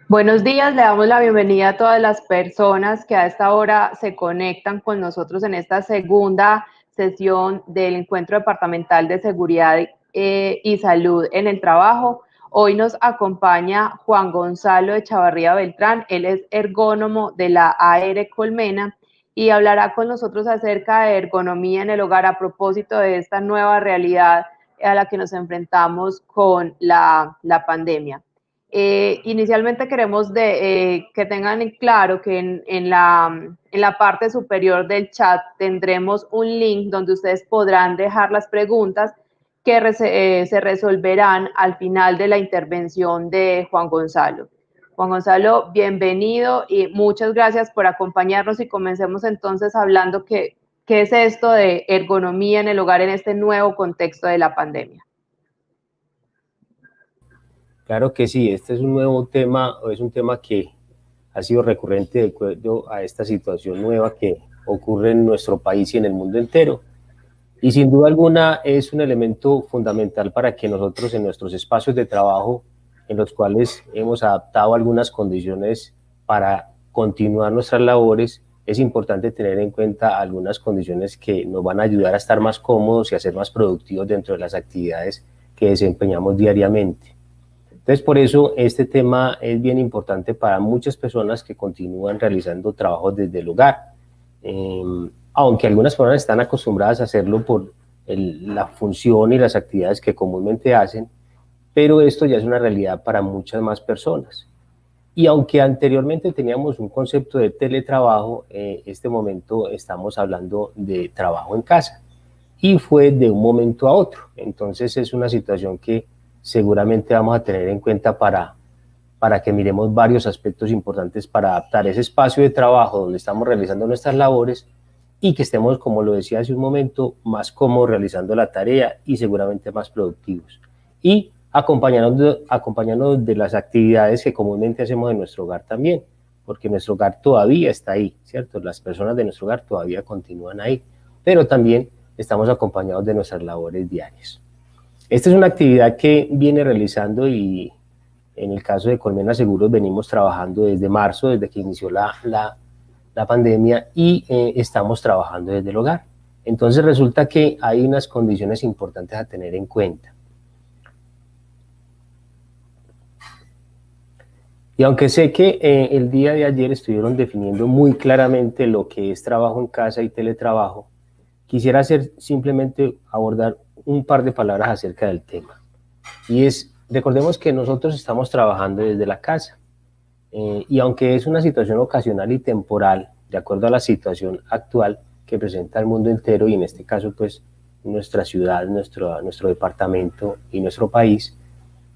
Buenos días, le damos la bienvenida a todas las personas que a esta hora se conectan con nosotros en esta segunda sesión del Encuentro Departamental de Seguridad y Salud en el Trabajo. Hoy nos acompaña Juan Gonzalo Echavarría Beltrán, él es ergónomo de la AR Colmena y hablará con nosotros acerca de ergonomía en el hogar a propósito de esta nueva realidad a la que nos enfrentamos con la pandemia. Inicialmente queremos que tengan en claro que en la parte superior del chat tendremos un link donde ustedes podrán dejar las preguntas que se resolverán al final de la intervención de Juan Gonzalo. Juan Gonzalo, bienvenido y muchas gracias por acompañarnos y comencemos entonces hablando qué es esto de ergonomía en el hogar en este nuevo contexto de la pandemia. Claro que sí, este es un nuevo tema, es un tema que ha sido recurrente de acuerdo a esta situación nueva que ocurre en nuestro país y en el mundo entero. Y sin duda alguna es un elemento fundamental para que nosotros en nuestros espacios de trabajo, en los cuales hemos adaptado algunas condiciones para continuar nuestras labores, es importante tener en cuenta algunas condiciones que nos van a ayudar a estar más cómodos y a ser más productivos dentro de las actividades que desempeñamos diariamente. Entonces, por eso este tema es bien importante para muchas personas que continúan realizando trabajos desde el hogar. Aunque algunas personas están acostumbradas a hacerlo por la función y las actividades que comúnmente hacen, pero esto ya es una realidad para muchas más personas. Y aunque anteriormente teníamos un concepto de teletrabajo, en este momento estamos hablando de trabajo en casa. Y fue de un momento a otro. Entonces es una situación que seguramente vamos a tener en cuenta para que miremos varios aspectos importantes para adaptar ese espacio de trabajo donde estamos realizando nuestras labores y que estemos, como lo decía hace un momento, más cómodos realizando la tarea y seguramente más productivos. Y acompañándonos de las actividades que comúnmente hacemos en nuestro hogar también, porque nuestro hogar todavía está ahí, ¿cierto? Las personas de nuestro hogar todavía continúan ahí, pero también estamos acompañados de nuestras labores diarias. Esta es una actividad que viene realizando y en el caso de Colmena Seguros venimos trabajando desde marzo, desde que inició la pandemia y estamos trabajando desde el hogar. Entonces resulta que hay unas condiciones importantes a tener en cuenta. Y aunque sé que el día de ayer estuvieron definiendo muy claramente lo que es trabajo en casa y teletrabajo, quisiera simplemente abordar un par de palabras acerca del tema. Y recordemos que nosotros estamos trabajando desde la casa. Y aunque es una situación ocasional y temporal, de acuerdo a la situación actual que presenta el mundo entero, y en este caso pues nuestra ciudad, nuestro departamento y nuestro país,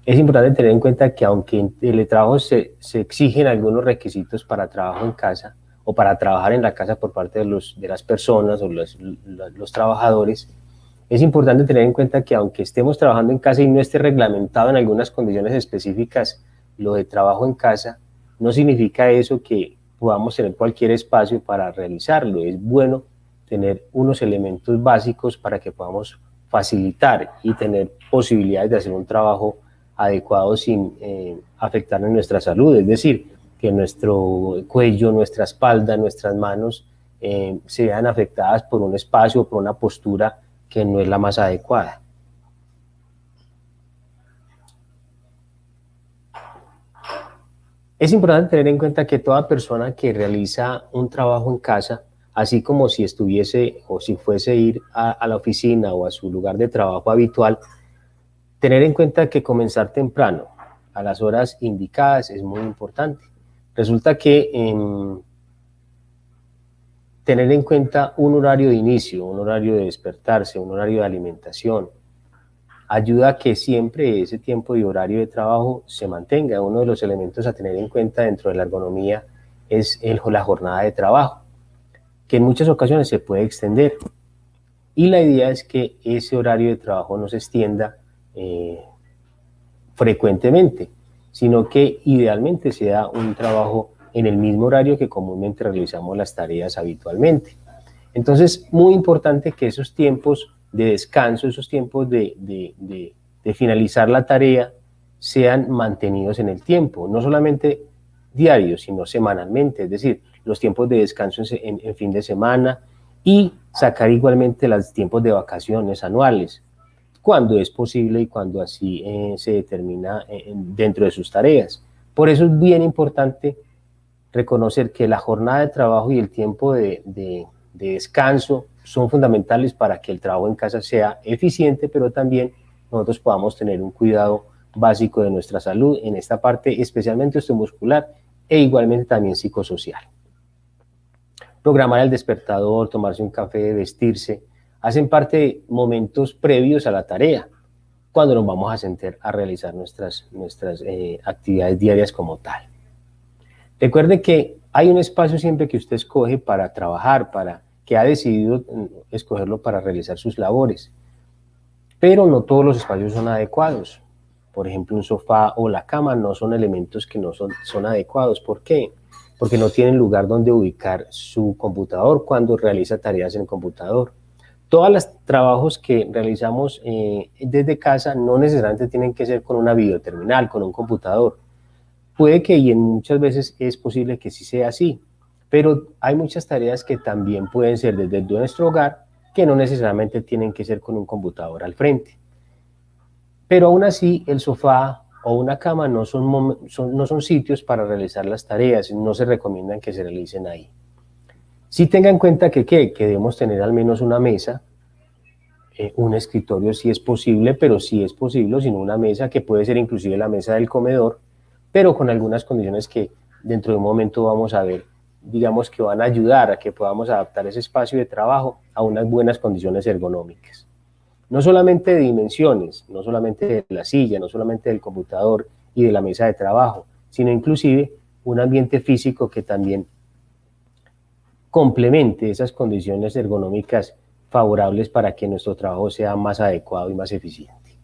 es importante tener en cuenta que aunque en teletrabajo se exigen algunos requisitos para trabajo en casa o para trabajar en la casa por parte de las personas o los trabajadores, es importante tener en cuenta que aunque estemos trabajando en casa y no esté reglamentado en algunas condiciones específicas lo de trabajo en casa, no significa eso que podamos tener cualquier espacio para realizarlo. Es bueno tener unos elementos básicos para que podamos facilitar y tener posibilidades de hacer un trabajo adecuado sin afectar nuestra salud. Es decir, que nuestro cuello, nuestra espalda, nuestras manos se vean afectadas por un espacio o por una postura que no es la más adecuada. Es importante tener en cuenta que toda persona que realiza un trabajo en casa, así como si estuviese o si fuese a ir a la oficina o a su lugar de trabajo habitual, tener en cuenta que comenzar temprano, a las horas indicadas, es muy importante. Resulta que tener en cuenta un horario de inicio, un horario de despertarse, un horario de alimentación, ayuda a que siempre ese tiempo y horario de trabajo se mantenga. Uno de los elementos a tener en cuenta dentro de la ergonomía es la jornada de trabajo, que en muchas ocasiones se puede extender. Y la idea es que ese horario de trabajo no se extienda frecuentemente, sino que idealmente sea un trabajo en el mismo horario que comúnmente realizamos las tareas habitualmente. Entonces, muy importante que esos tiempos de descanso, esos tiempos de de finalizar la tarea sean mantenidos en el tiempo, no solamente diarios, sino semanalmente, es decir, los tiempos de descanso en fin de semana y sacar igualmente los tiempos de vacaciones anuales, cuando es posible y cuando así se determina dentro de sus tareas. Por eso es bien importante reconocer que la jornada de trabajo y el tiempo de descanso son fundamentales para que el trabajo en casa sea eficiente, pero también nosotros podamos tener un cuidado básico de nuestra salud en esta parte, especialmente osteomuscular e igualmente también psicosocial. Programar el despertador, tomarse un café, vestirse, hacen parte de momentos previos a la tarea, cuando nos vamos a sentar a realizar nuestras actividades diarias como tal. Recuerde que hay un espacio siempre que usted escoge para trabajar, que ha decidido escogerlo para realizar sus labores, pero no todos los espacios son adecuados. Por ejemplo, un sofá o la cama no son elementos que no son adecuados. ¿Por qué? Porque no tienen lugar donde ubicar su computador cuando realiza tareas en el computador. Todos los trabajos que realizamos desde casa no necesariamente tienen que ser con una videoterminal, con un computador. Puede que, y muchas veces es posible que sí sea así, pero hay muchas tareas que también pueden ser desde nuestro hogar, que no necesariamente tienen que ser con un computador al frente. Pero aún así, el sofá o una cama no son sitios para realizar las tareas, no se recomiendan que se realicen ahí. Sí tenga en cuenta que debemos tener al menos una mesa, un escritorio si es posible, pero si es posible, sino una mesa que puede ser inclusive la mesa del comedor, pero con algunas condiciones que dentro de un momento vamos a ver, digamos que van a ayudar a que podamos adaptar ese espacio de trabajo a unas buenas condiciones ergonómicas. No solamente de dimensiones, no solamente de la silla, no solamente del computador y de la mesa de trabajo, sino inclusive un ambiente físico que también complemente esas condiciones ergonómicas favorables para que nuestro trabajo sea más adecuado y más eficiente.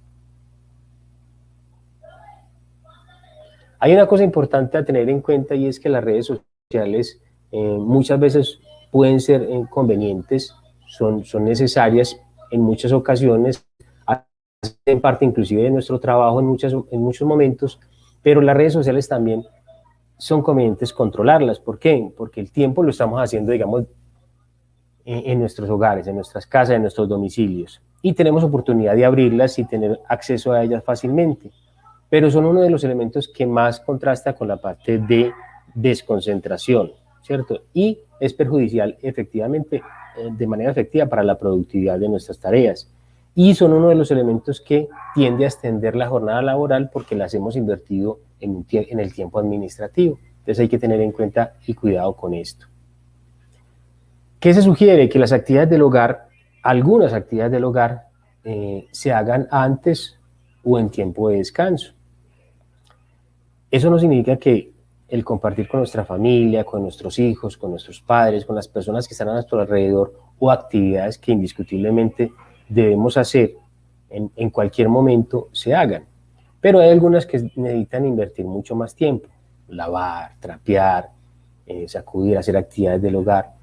Hay una cosa importante a tener en cuenta y es que las redes sociales muchas veces pueden ser convenientes, son necesarias en muchas ocasiones, hacen parte inclusive de nuestro trabajo en muchos momentos, pero las redes sociales también son convenientes controlarlas. ¿Por qué? Porque el tiempo lo estamos haciendo, digamos, en nuestros hogares, en nuestras casas, en nuestros domicilios, y tenemos oportunidad de abrirlas y tener acceso a ellas fácilmente, pero son uno de los elementos que más contrasta con la parte de desconcentración, ¿cierto? Y es perjudicial efectivamente, de manera efectiva para la productividad de nuestras tareas, y son uno de los elementos que tiende a extender la jornada laboral porque las hemos invertido en el tiempo administrativo. Entonces hay que tener en cuenta y cuidado con esto. ¿Qué se sugiere? Que las actividades del hogar, algunas actividades del hogar, se hagan antes o en tiempo de descanso. Eso no significa que el compartir con nuestra familia, con nuestros hijos, con nuestros padres, con las personas que están a nuestro alrededor, o actividades que indiscutiblemente debemos hacer en cualquier momento, se hagan. Pero hay algunas que necesitan invertir mucho más tiempo: lavar, trapear, sacudir, hacer actividades del hogar,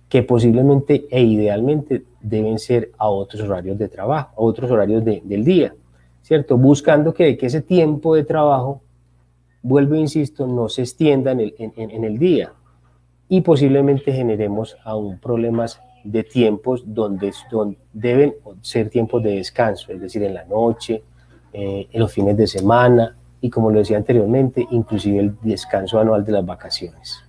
que posiblemente e idealmente deben ser a otros horarios de trabajo, a otros horarios del día, ¿cierto? Buscando que ese tiempo de trabajo, vuelvo e insisto, no se extienda en el día, y posiblemente generemos aún problemas de tiempos donde deben ser tiempos de descanso, es decir, en la noche, en los fines de semana, y como lo decía anteriormente, inclusive el descanso anual de las vacaciones.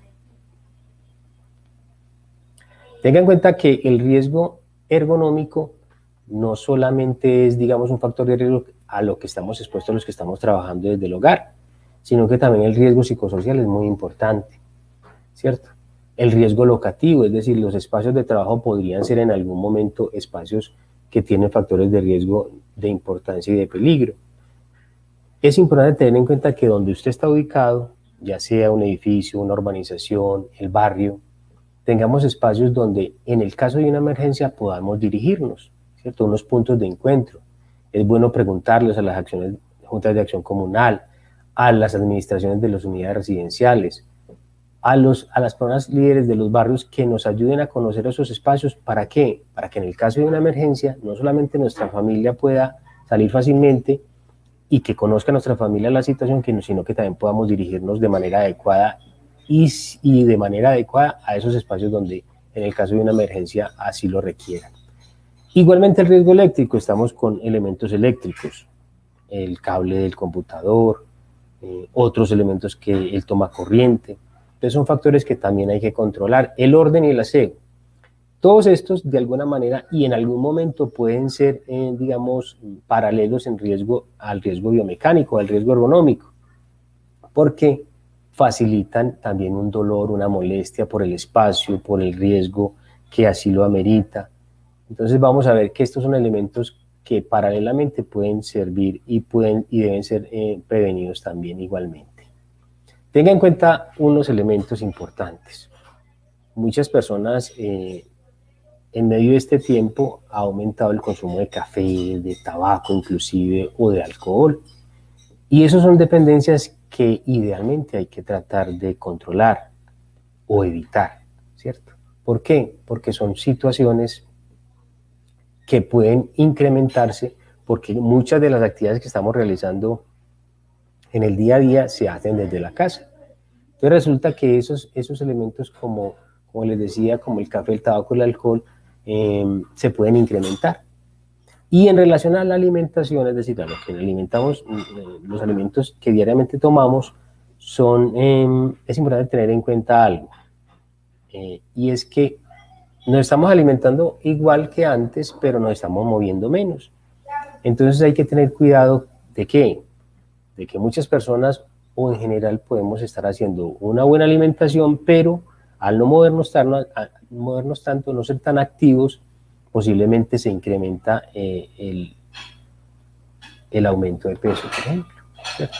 Tenga en cuenta que el riesgo ergonómico no solamente es, digamos, un factor de riesgo a lo que estamos expuestos los que estamos trabajando desde el hogar, sino que también el riesgo psicosocial es muy importante, ¿cierto? El riesgo locativo, es decir, los espacios de trabajo podrían ser en algún momento espacios que tienen factores de riesgo de importancia y de peligro. Es importante tener en cuenta que donde usted está ubicado, ya sea un edificio, una urbanización, el barrio, tengamos espacios donde en el caso de una emergencia podamos dirigirnos, ¿cierto? Unos puntos de encuentro. Es bueno preguntarles a las juntas de acción comunal, a las administraciones de las unidades residenciales, a las personas líderes de los barrios, que nos ayuden a conocer esos espacios. ¿Para qué? Para que en el caso de una emergencia no solamente nuestra familia pueda salir fácilmente, y que conozca nuestra familia la situación, sino que también podamos dirigirnos de manera adecuada y de manera adecuada a esos espacios donde en el caso de una emergencia así lo requieran. Igualmente el riesgo eléctrico, estamos con elementos eléctricos, el cable del computador, otros elementos que el toma corriente. Entonces son factores que también hay que controlar. El orden y el aseo. Todos estos de alguna manera y en algún momento pueden ser, digamos, paralelos en riesgo al riesgo biomecánico, al riesgo ergonómico, porque facilitan también un dolor, una molestia por el espacio, por el riesgo que así lo amerita. Entonces vamos a ver que estos son elementos que paralelamente pueden servir y deben ser prevenidos también igualmente. Tenga en cuenta unos elementos importantes. Muchas personas en medio de este tiempo ha aumentado el consumo de café, de tabaco inclusive o de alcohol. Y esas son dependencias que idealmente hay que tratar de controlar o evitar, ¿cierto? ¿Por qué? Porque son situaciones que pueden incrementarse porque muchas de las actividades que estamos realizando en el día a día se hacen desde la casa. Entonces resulta que esos elementos como les decía, como el café, el tabaco, el alcohol, se pueden incrementar. Y en relación a la alimentación, es decir, a lo que alimentamos, los alimentos que diariamente tomamos, es importante tener en cuenta algo, y es que nos estamos alimentando igual que antes, pero nos estamos moviendo menos. Entonces hay que tener cuidado de ¿qué? De que muchas personas o en general podemos estar haciendo una buena alimentación, pero al no movernos tanto, no ser tan activos, posiblemente se incrementa el aumento de peso, por ejemplo, ¿cierto?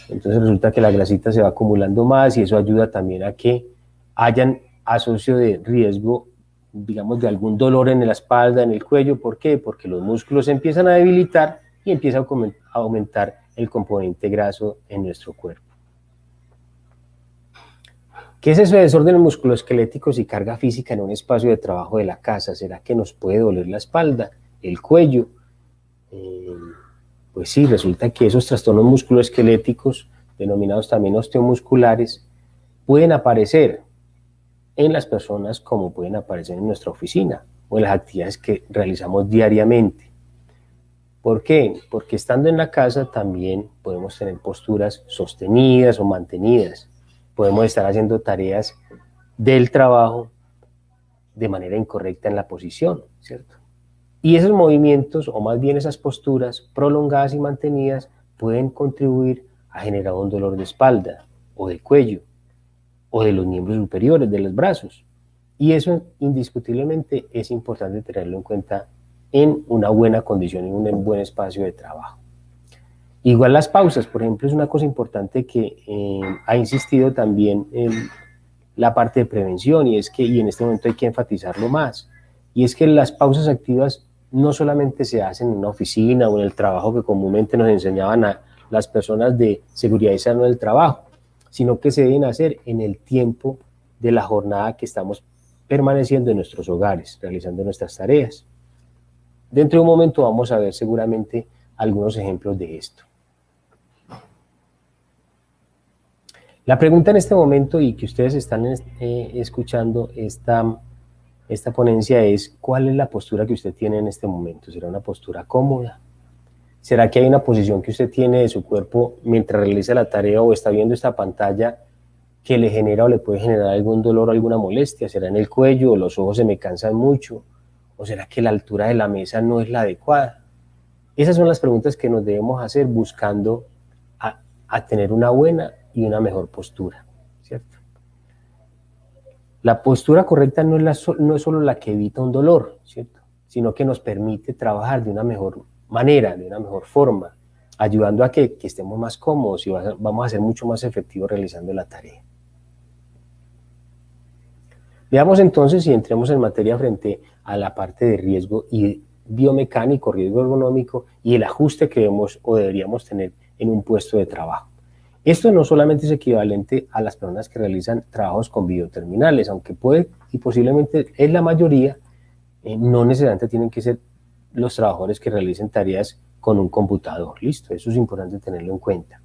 Entonces resulta que la grasita se va acumulando más y eso ayuda también a que hayan asocio de riesgo, digamos, de algún dolor en la espalda, en el cuello. ¿Por qué? Porque los músculos se empiezan a debilitar y empieza a aumentar el componente graso en nuestro cuerpo. ¿Qué es eso de desórdenes musculoesqueléticos y carga física en un espacio de trabajo de la casa? ¿Será que nos puede doler la espalda, el cuello? Pues sí, resulta que esos trastornos musculoesqueléticos, denominados también osteomusculares, pueden aparecer en las personas como pueden aparecer en nuestra oficina o en las actividades que realizamos diariamente. ¿Por qué? Porque estando en la casa también podemos tener posturas sostenidas o mantenidas. Podemos estar haciendo tareas del trabajo de manera incorrecta en la posición, ¿cierto? Y esos movimientos, o más bien esas posturas prolongadas y mantenidas, pueden contribuir a generar un dolor de espalda o de cuello o de los miembros superiores, de los brazos. Y eso indiscutiblemente es importante tenerlo en cuenta en una buena condición, en un buen espacio de trabajo. Igual las pausas, por ejemplo, es una cosa importante que ha insistido también en la parte de prevención, y en este momento hay que enfatizarlo más, y es que las pausas activas no solamente se hacen en una oficina o en el trabajo que comúnmente nos enseñaban a las personas de seguridad y salud del trabajo, sino que se deben hacer en el tiempo de la jornada que estamos permaneciendo en nuestros hogares, realizando nuestras tareas. Dentro de un momento vamos a ver seguramente algunos ejemplos de esto. La pregunta en este momento, y que ustedes están escuchando esta ponencia, es ¿cuál es la postura que usted tiene en este momento? ¿Será una postura cómoda? ¿Será que hay una posición que usted tiene de su cuerpo mientras realiza la tarea o está viendo esta pantalla que le genera o le puede generar algún dolor o alguna molestia? ¿Será en el cuello o los ojos se me cansan mucho? ¿O será que la altura de la mesa no es la adecuada? Esas son las preguntas que nos debemos hacer buscando a tener una buena y una mejor postura, ¿cierto? La postura correcta no es solo la que evita un dolor, ¿cierto? Sino que nos permite trabajar de una mejor manera, de una mejor forma, ayudando a que estemos más cómodos y vamos a ser mucho más efectivos realizando la tarea. Veamos entonces y entremos en materia frente a la parte de riesgo y biomecánico, riesgo ergonómico y el ajuste que debemos o deberíamos tener en un puesto de trabajo. Esto no solamente es equivalente a las personas que realizan trabajos con videoterminales, aunque puede y posiblemente es la mayoría, no necesariamente tienen que ser los trabajadores que realicen tareas con un computador. Listo, eso es importante tenerlo en cuenta.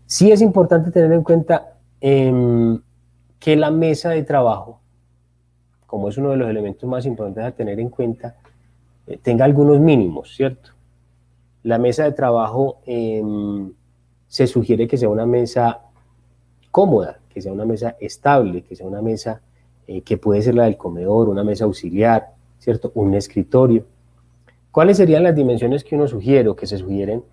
Sí es importante tener en cuenta que la mesa de trabajo, como es uno de los elementos más importantes a tener en cuenta, tenga algunos mínimos, ¿cierto? La mesa de trabajo se sugiere que sea una mesa cómoda, que sea una mesa estable, que sea una mesa que puede ser la del comedor, una mesa auxiliar, ¿cierto? Un escritorio. ¿Cuáles serían las dimensiones que uno sugiere o que se sugieren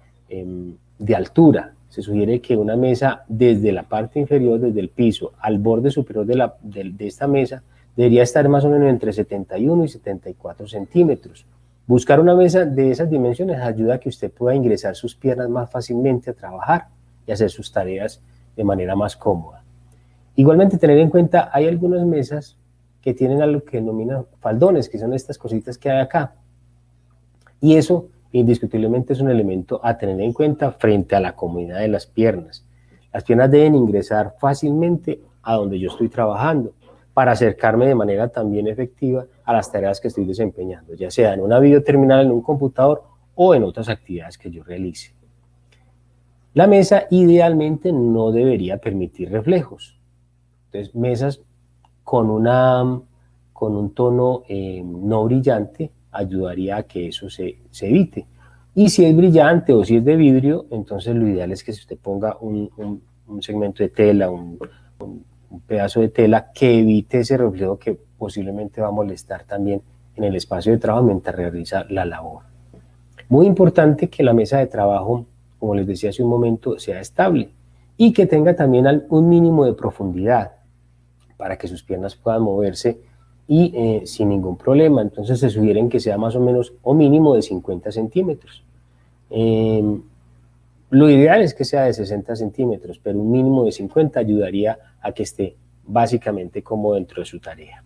de altura? Se sugiere que una mesa desde la parte inferior, desde el piso, al borde superior de esta mesa, debería estar más o menos entre 71 y 74 centímetros. Buscar una mesa de esas dimensiones ayuda a que usted pueda ingresar sus piernas más fácilmente a trabajar y hacer sus tareas de manera más cómoda. Igualmente tener en cuenta, hay algunas mesas que tienen algo que denominan faldones, que son estas cositas que hay acá. Y eso indiscutiblemente es un elemento a tener en cuenta frente a la comodidad de las piernas. Las piernas deben ingresar fácilmente a donde yo estoy trabajando para acercarme de manera también efectiva a las tareas que estoy desempeñando, ya sea en una videoterminal, en un computador o en otras actividades que yo realice. La mesa idealmente no debería permitir reflejos. Entonces, mesas con un tono no brillante ayudaría a que eso se evite. Y si es brillante o si es de vidrio, entonces lo ideal es que si usted ponga un segmento de tela, un pedazo de tela que evite ese reflejo que posiblemente va a molestar también en el espacio de trabajo mientras realiza la labor. Muy importante que la mesa de trabajo, como les decía hace un momento, sea estable y que tenga también un mínimo de profundidad para que sus piernas puedan moverse y sin ningún problema. Entonces se sugieren que sea más o menos o mínimo de 50 centímetros. Lo ideal es que sea de 60 centímetros, pero un mínimo de 50 ayudaría a que esté básicamente como dentro de su tarea.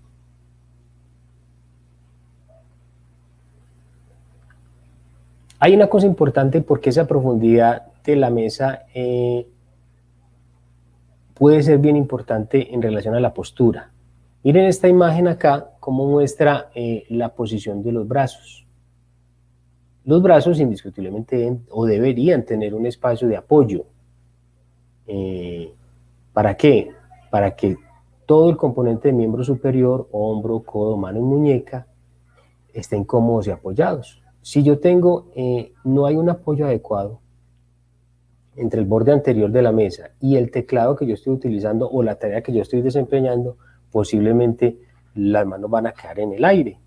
Hay una cosa importante porque esa profundidad de la mesa puede ser bien importante en relación a la postura. Miren esta imagen acá, cómo muestra la posición de los brazos. Los brazos indiscutiblemente deben o deberían tener un espacio de apoyo. ¿Para qué? Para que todo el componente de miembro superior, hombro, codo, mano y muñeca, estén cómodos y apoyados. Si yo no hay un apoyo adecuado entre el borde anterior de la mesa y el teclado que yo estoy utilizando o la tarea que yo estoy desempeñando, posiblemente las manos van a quedar en el aire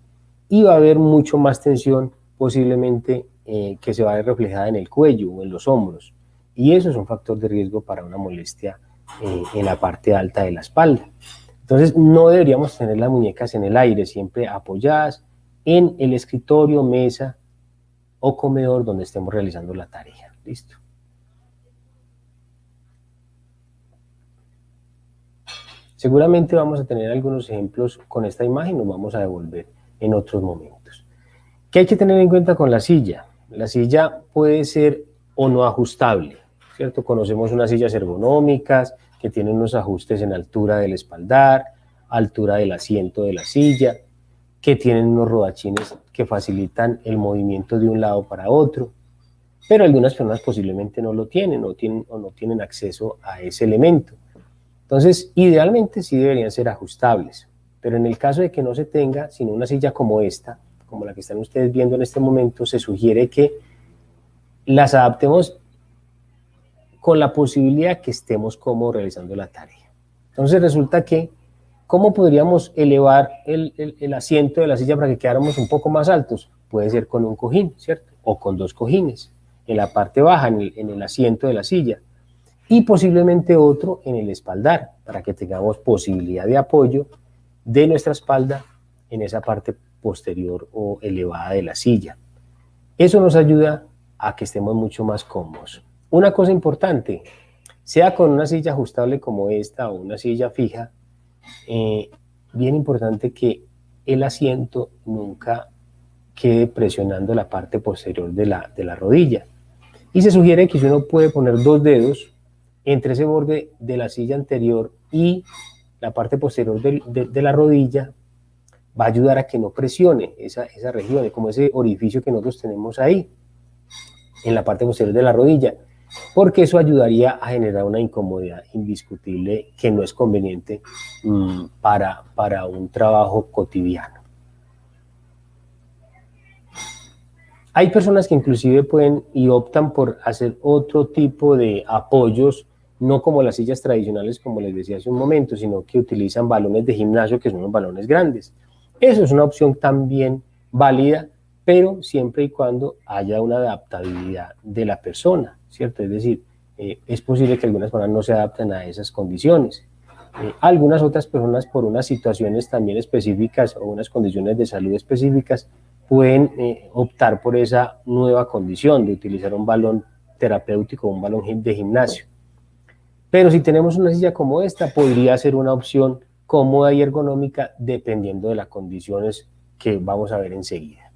y va a haber mucho más tensión posiblemente que se va a ver reflejada en el cuello o en los hombros, y eso es un factor de riesgo para una molestia en la parte alta de la espalda. Entonces no deberíamos tener las muñecas en el aire, siempre apoyadas en el escritorio, mesa o comedor donde estemos realizando la tarea. Listo. Seguramente vamos a tener algunos ejemplos con esta imagen, nos vamos a devolver en otros momentos. ¿Qué hay que tener en cuenta con la silla? La silla puede ser o no ajustable, ¿cierto? Conocemos unas sillas ergonómicas que tienen unos ajustes en altura del espaldar, altura del asiento de la silla, que tienen unos rodachines que facilitan el movimiento de un lado para otro, pero algunas personas posiblemente no lo tienen o no tienen acceso a ese elemento. Entonces, idealmente sí deberían ser ajustables, pero en el caso de que no se tenga, sino una silla como esta, como la que están ustedes viendo en este momento, se sugiere que las adaptemos con la posibilidad que estemos cómodos realizando la tarea. Entonces resulta que, ¿cómo podríamos elevar el asiento de la silla para que quedáramos un poco más altos? Puede ser con un cojín, ¿cierto? O con dos cojines, en la parte baja, en el asiento de la silla, y posiblemente otro en el espaldar, para que tengamos posibilidad de apoyo de nuestra espalda en esa parte posterior o elevada de la silla. Eso nos ayuda a que estemos mucho más cómodos. Una cosa importante, sea con una silla ajustable como esta o una silla fija, bien importante que el asiento nunca quede presionando la parte posterior de la rodilla. Y se sugiere que si uno puede poner dos dedos entre ese borde de la silla anterior y la parte posterior de la rodilla, va a ayudar a que no presione esa región, como ese orificio que nosotros tenemos ahí. en la parte posterior de la rodilla, porque eso ayudaría a generar una incomodidad indiscutible que no es conveniente para un trabajo cotidiano. Hay personas que inclusive pueden y optan por hacer otro tipo de apoyos, no como las sillas tradicionales, como les decía hace un momento, sino que utilizan balones de gimnasio, que son los balones grandes. Eso es una opción también válida, pero siempre y cuando haya una adaptabilidad de la persona, ¿cierto? Es decir, es posible que algunas personas no se adapten a esas condiciones. Algunas otras personas, por unas situaciones también específicas o unas condiciones de salud específicas, pueden optar por esa nueva condición de utilizar un balón terapéutico, un balón de gimnasio. Pero si tenemos una silla como esta, podría ser una opción cómoda y ergonómica dependiendo de las condiciones que vamos a ver enseguida.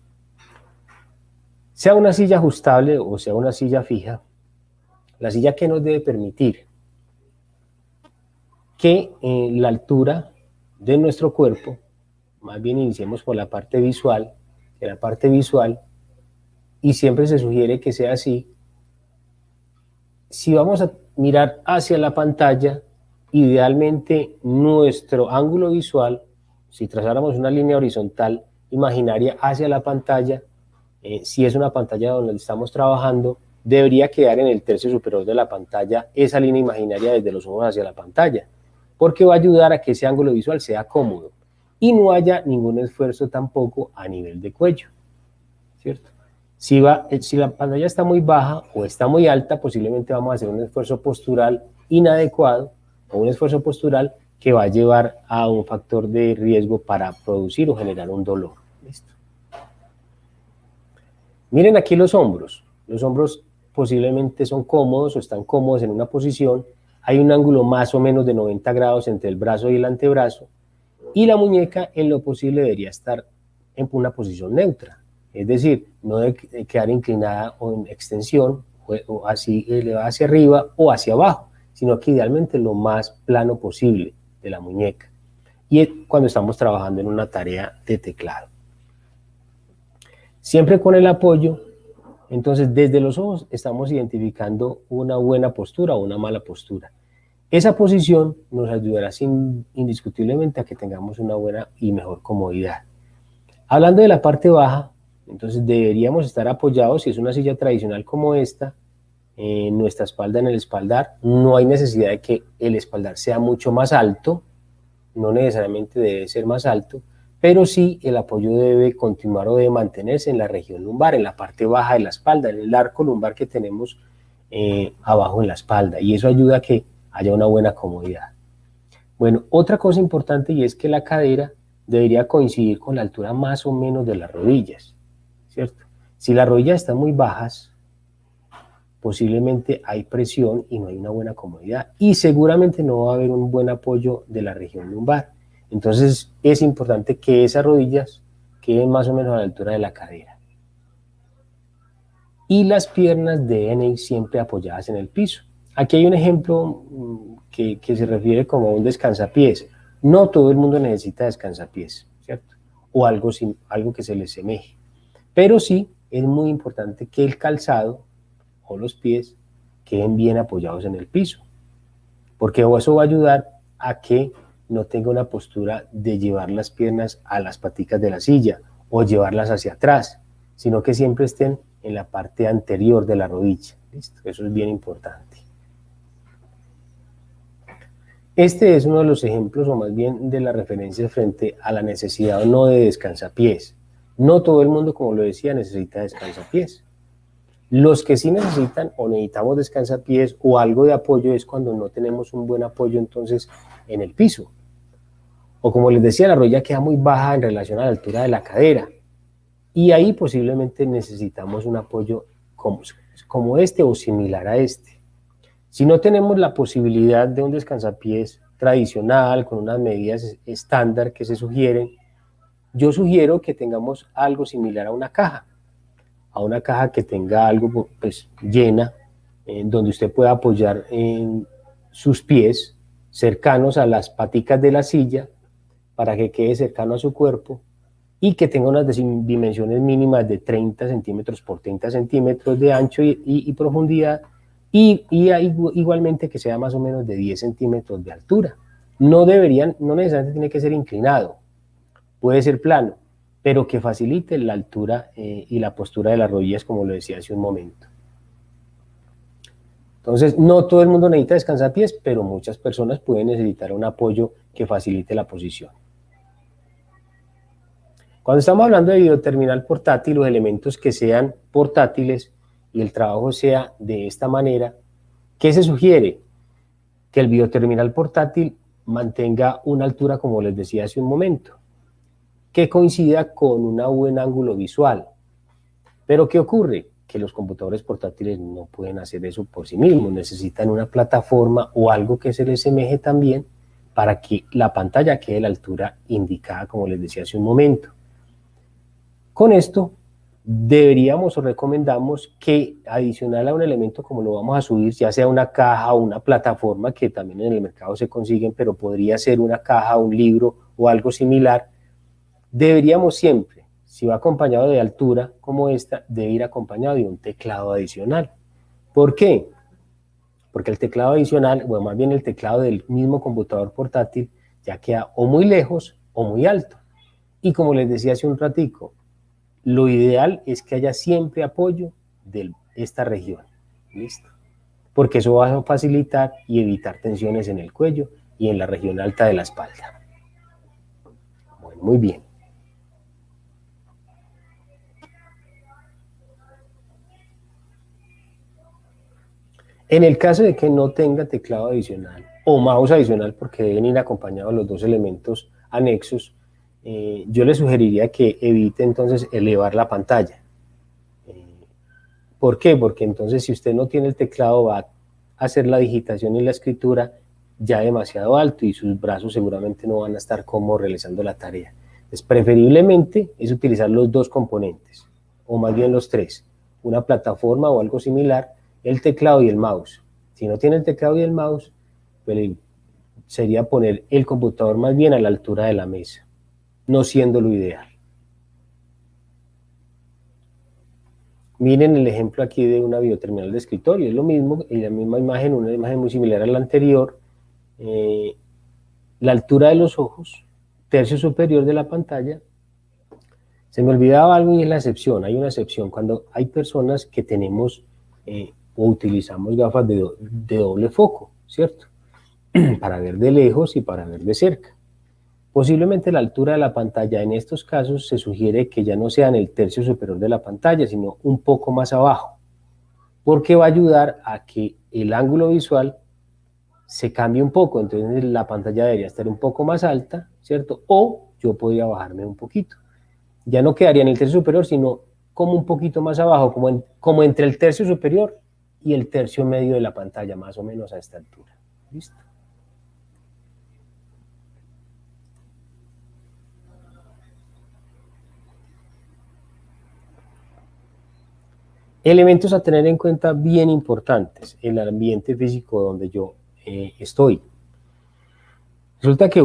Sea una silla ajustable o sea una silla fija, la silla que nos debe permitir que la altura de nuestro cuerpo, más bien iniciemos por la parte visual, y siempre se sugiere que sea así. Si vamos a mirar hacia la pantalla, idealmente nuestro ángulo visual, si trazáramos una línea horizontal imaginaria hacia la pantalla, si es una pantalla donde estamos trabajando, debería quedar en el tercio superior de la pantalla esa línea imaginaria desde los ojos hacia la pantalla, porque va a ayudar a que ese ángulo visual sea cómodo y no haya ningún esfuerzo tampoco a nivel de cuello, ¿cierto? Si la pantalla está muy baja o está muy alta, posiblemente vamos a hacer un esfuerzo postural inadecuado o un esfuerzo postural que va a llevar a un factor de riesgo para producir o generar un dolor. ¿Listo? Miren aquí los hombros. Los hombros posiblemente son cómodos o están cómodos en una posición. Hay un ángulo más o menos de 90 grados entre el brazo y el antebrazo. Y la muñeca en lo posible debería estar en una posición neutra. Es decir, no debe quedar inclinada o en extensión, o así elevada hacia arriba o hacia abajo, sino que idealmente lo más plano posible de la muñeca. Y cuando estamos trabajando en una tarea de teclado. Siempre con el apoyo, entonces desde los ojos estamos identificando una buena postura o una mala postura. Esa posición nos ayudará indiscutiblemente a que tengamos una buena y mejor comodidad. Hablando de la parte baja, entonces deberíamos estar apoyados, si es una silla tradicional como esta, en nuestra espalda, en el espaldar. No hay necesidad de que el espaldar sea mucho más alto, no necesariamente debe ser más alto, pero sí el apoyo debe continuar o debe mantenerse en la región lumbar, en la parte baja de la espalda, en el arco lumbar que tenemos abajo en la espalda, y eso ayuda a que haya una buena comodidad. Bueno, otra cosa importante y es que la cadera debería coincidir con la altura más o menos de las rodillas, ¿cierto? Si las rodillas están muy bajas, posiblemente hay presión y no hay una buena comodidad y seguramente no va a haber un buen apoyo de la región lumbar. Entonces es importante que esas rodillas queden más o menos a la altura de la cadera. Y las piernas deben ir siempre apoyadas en el piso. Aquí hay un ejemplo que se refiere como a un descansapiés. No todo el mundo necesita descansapiés, ¿cierto? O algo que se le semeje. Pero sí es muy importante que el calzado o los pies queden bien apoyados en el piso, porque eso va a ayudar a que no tenga una postura de llevar las piernas a las paticas de la silla o llevarlas hacia atrás, sino que siempre estén en la parte anterior de la rodilla. ¿Listo? Eso es bien importante. Este es uno de los ejemplos, o más bien de las referencias frente a la necesidad o no de descansapiés. No todo el mundo, como lo decía, necesita descansapiés. Los que sí necesitan o necesitamos descansapiés o algo de apoyo es cuando no tenemos un buen apoyo entonces en el piso. O como les decía, la rodilla queda muy baja en relación a la altura de la cadera. Y ahí posiblemente necesitamos un apoyo como este o similar a este. Si no tenemos la posibilidad de un descansapiés tradicional con unas medidas estándar que se sugieren, yo sugiero que tengamos algo similar a una caja que tenga algo pues, llena, donde usted pueda apoyar en sus pies cercanos a las paticas de la silla para que quede cercano a su cuerpo y que tenga unas dimensiones mínimas de 30 centímetros por 30 centímetros de ancho y profundidad, y igualmente que sea más o menos de 10 centímetros de altura. No necesariamente tiene que ser inclinado, puede ser plano, pero que facilite la altura y la postura de las rodillas, como lo decía hace un momento. Entonces, no todo el mundo necesita descansapiés, pero muchas personas pueden necesitar un apoyo que facilite la posición. Cuando estamos hablando de videoterminal portátil, los elementos que sean portátiles y el trabajo sea de esta manera, ¿qué se sugiere? Que el videoterminal portátil mantenga una altura, como les decía hace un momento, que coincida con un buen ángulo visual. Pero ¿qué ocurre? Que los computadores portátiles no pueden hacer eso por sí mismos, necesitan una plataforma o algo que se les semeje también para que la pantalla quede a la altura indicada, como les decía hace un momento. Con esto deberíamos o recomendamos que adicional a un elemento como lo vamos a subir, ya sea una caja o una plataforma, que también en el mercado se consiguen, pero podría ser una caja, un libro o algo similar, deberíamos siempre, si va acompañado de altura como esta, debe ir acompañado de un teclado adicional. ¿Por qué? Porque el teclado adicional, o más bien el teclado del mismo computador portátil, ya queda o muy lejos o muy alto. Y como les decía hace un ratico, lo ideal es que haya siempre apoyo de esta región. ¿Listo? Porque eso va a facilitar y evitar tensiones en el cuello y en la región alta de la espalda. Bueno, muy bien. En el caso de que no tenga teclado adicional o mouse adicional, porque deben ir acompañados los dos elementos anexos, yo le sugeriría que evite entonces elevar la pantalla. ¿Por qué? Porque entonces si usted no tiene el teclado va a hacer la digitación y la escritura ya demasiado alto y sus brazos seguramente no van a estar cómodos realizando la tarea. Entonces, preferiblemente es utilizar los dos componentes, o más bien los tres, una plataforma o algo similar, el teclado y el mouse. Si no tiene el teclado y el mouse, pues sería poner el computador más bien a la altura de la mesa, no siendo lo ideal. Miren el ejemplo aquí de una videoterminal de escritorio, es lo mismo, en la misma imagen, una imagen muy similar a la anterior, la altura de los ojos, tercio superior de la pantalla. Se me olvidaba algo y es la excepción, hay una excepción, cuando hay personas que tenemos o utilizamos gafas de doble foco, ¿cierto? Para ver de lejos y para ver de cerca. Posiblemente la altura de la pantalla en estos casos se sugiere que ya no sea en el tercio superior de la pantalla, sino un poco más abajo, porque va a ayudar a que el ángulo visual se cambie un poco, entonces la pantalla debería estar un poco más alta, ¿cierto? O yo podría bajarme un poquito. Ya no quedaría en el tercio superior, sino como un poquito más abajo, como entre el tercio superior y el tercio medio de la pantalla, más o menos a esta altura. ¿Listo? Elementos a tener en cuenta bien importantes, el ambiente físico donde yo estoy. Resulta que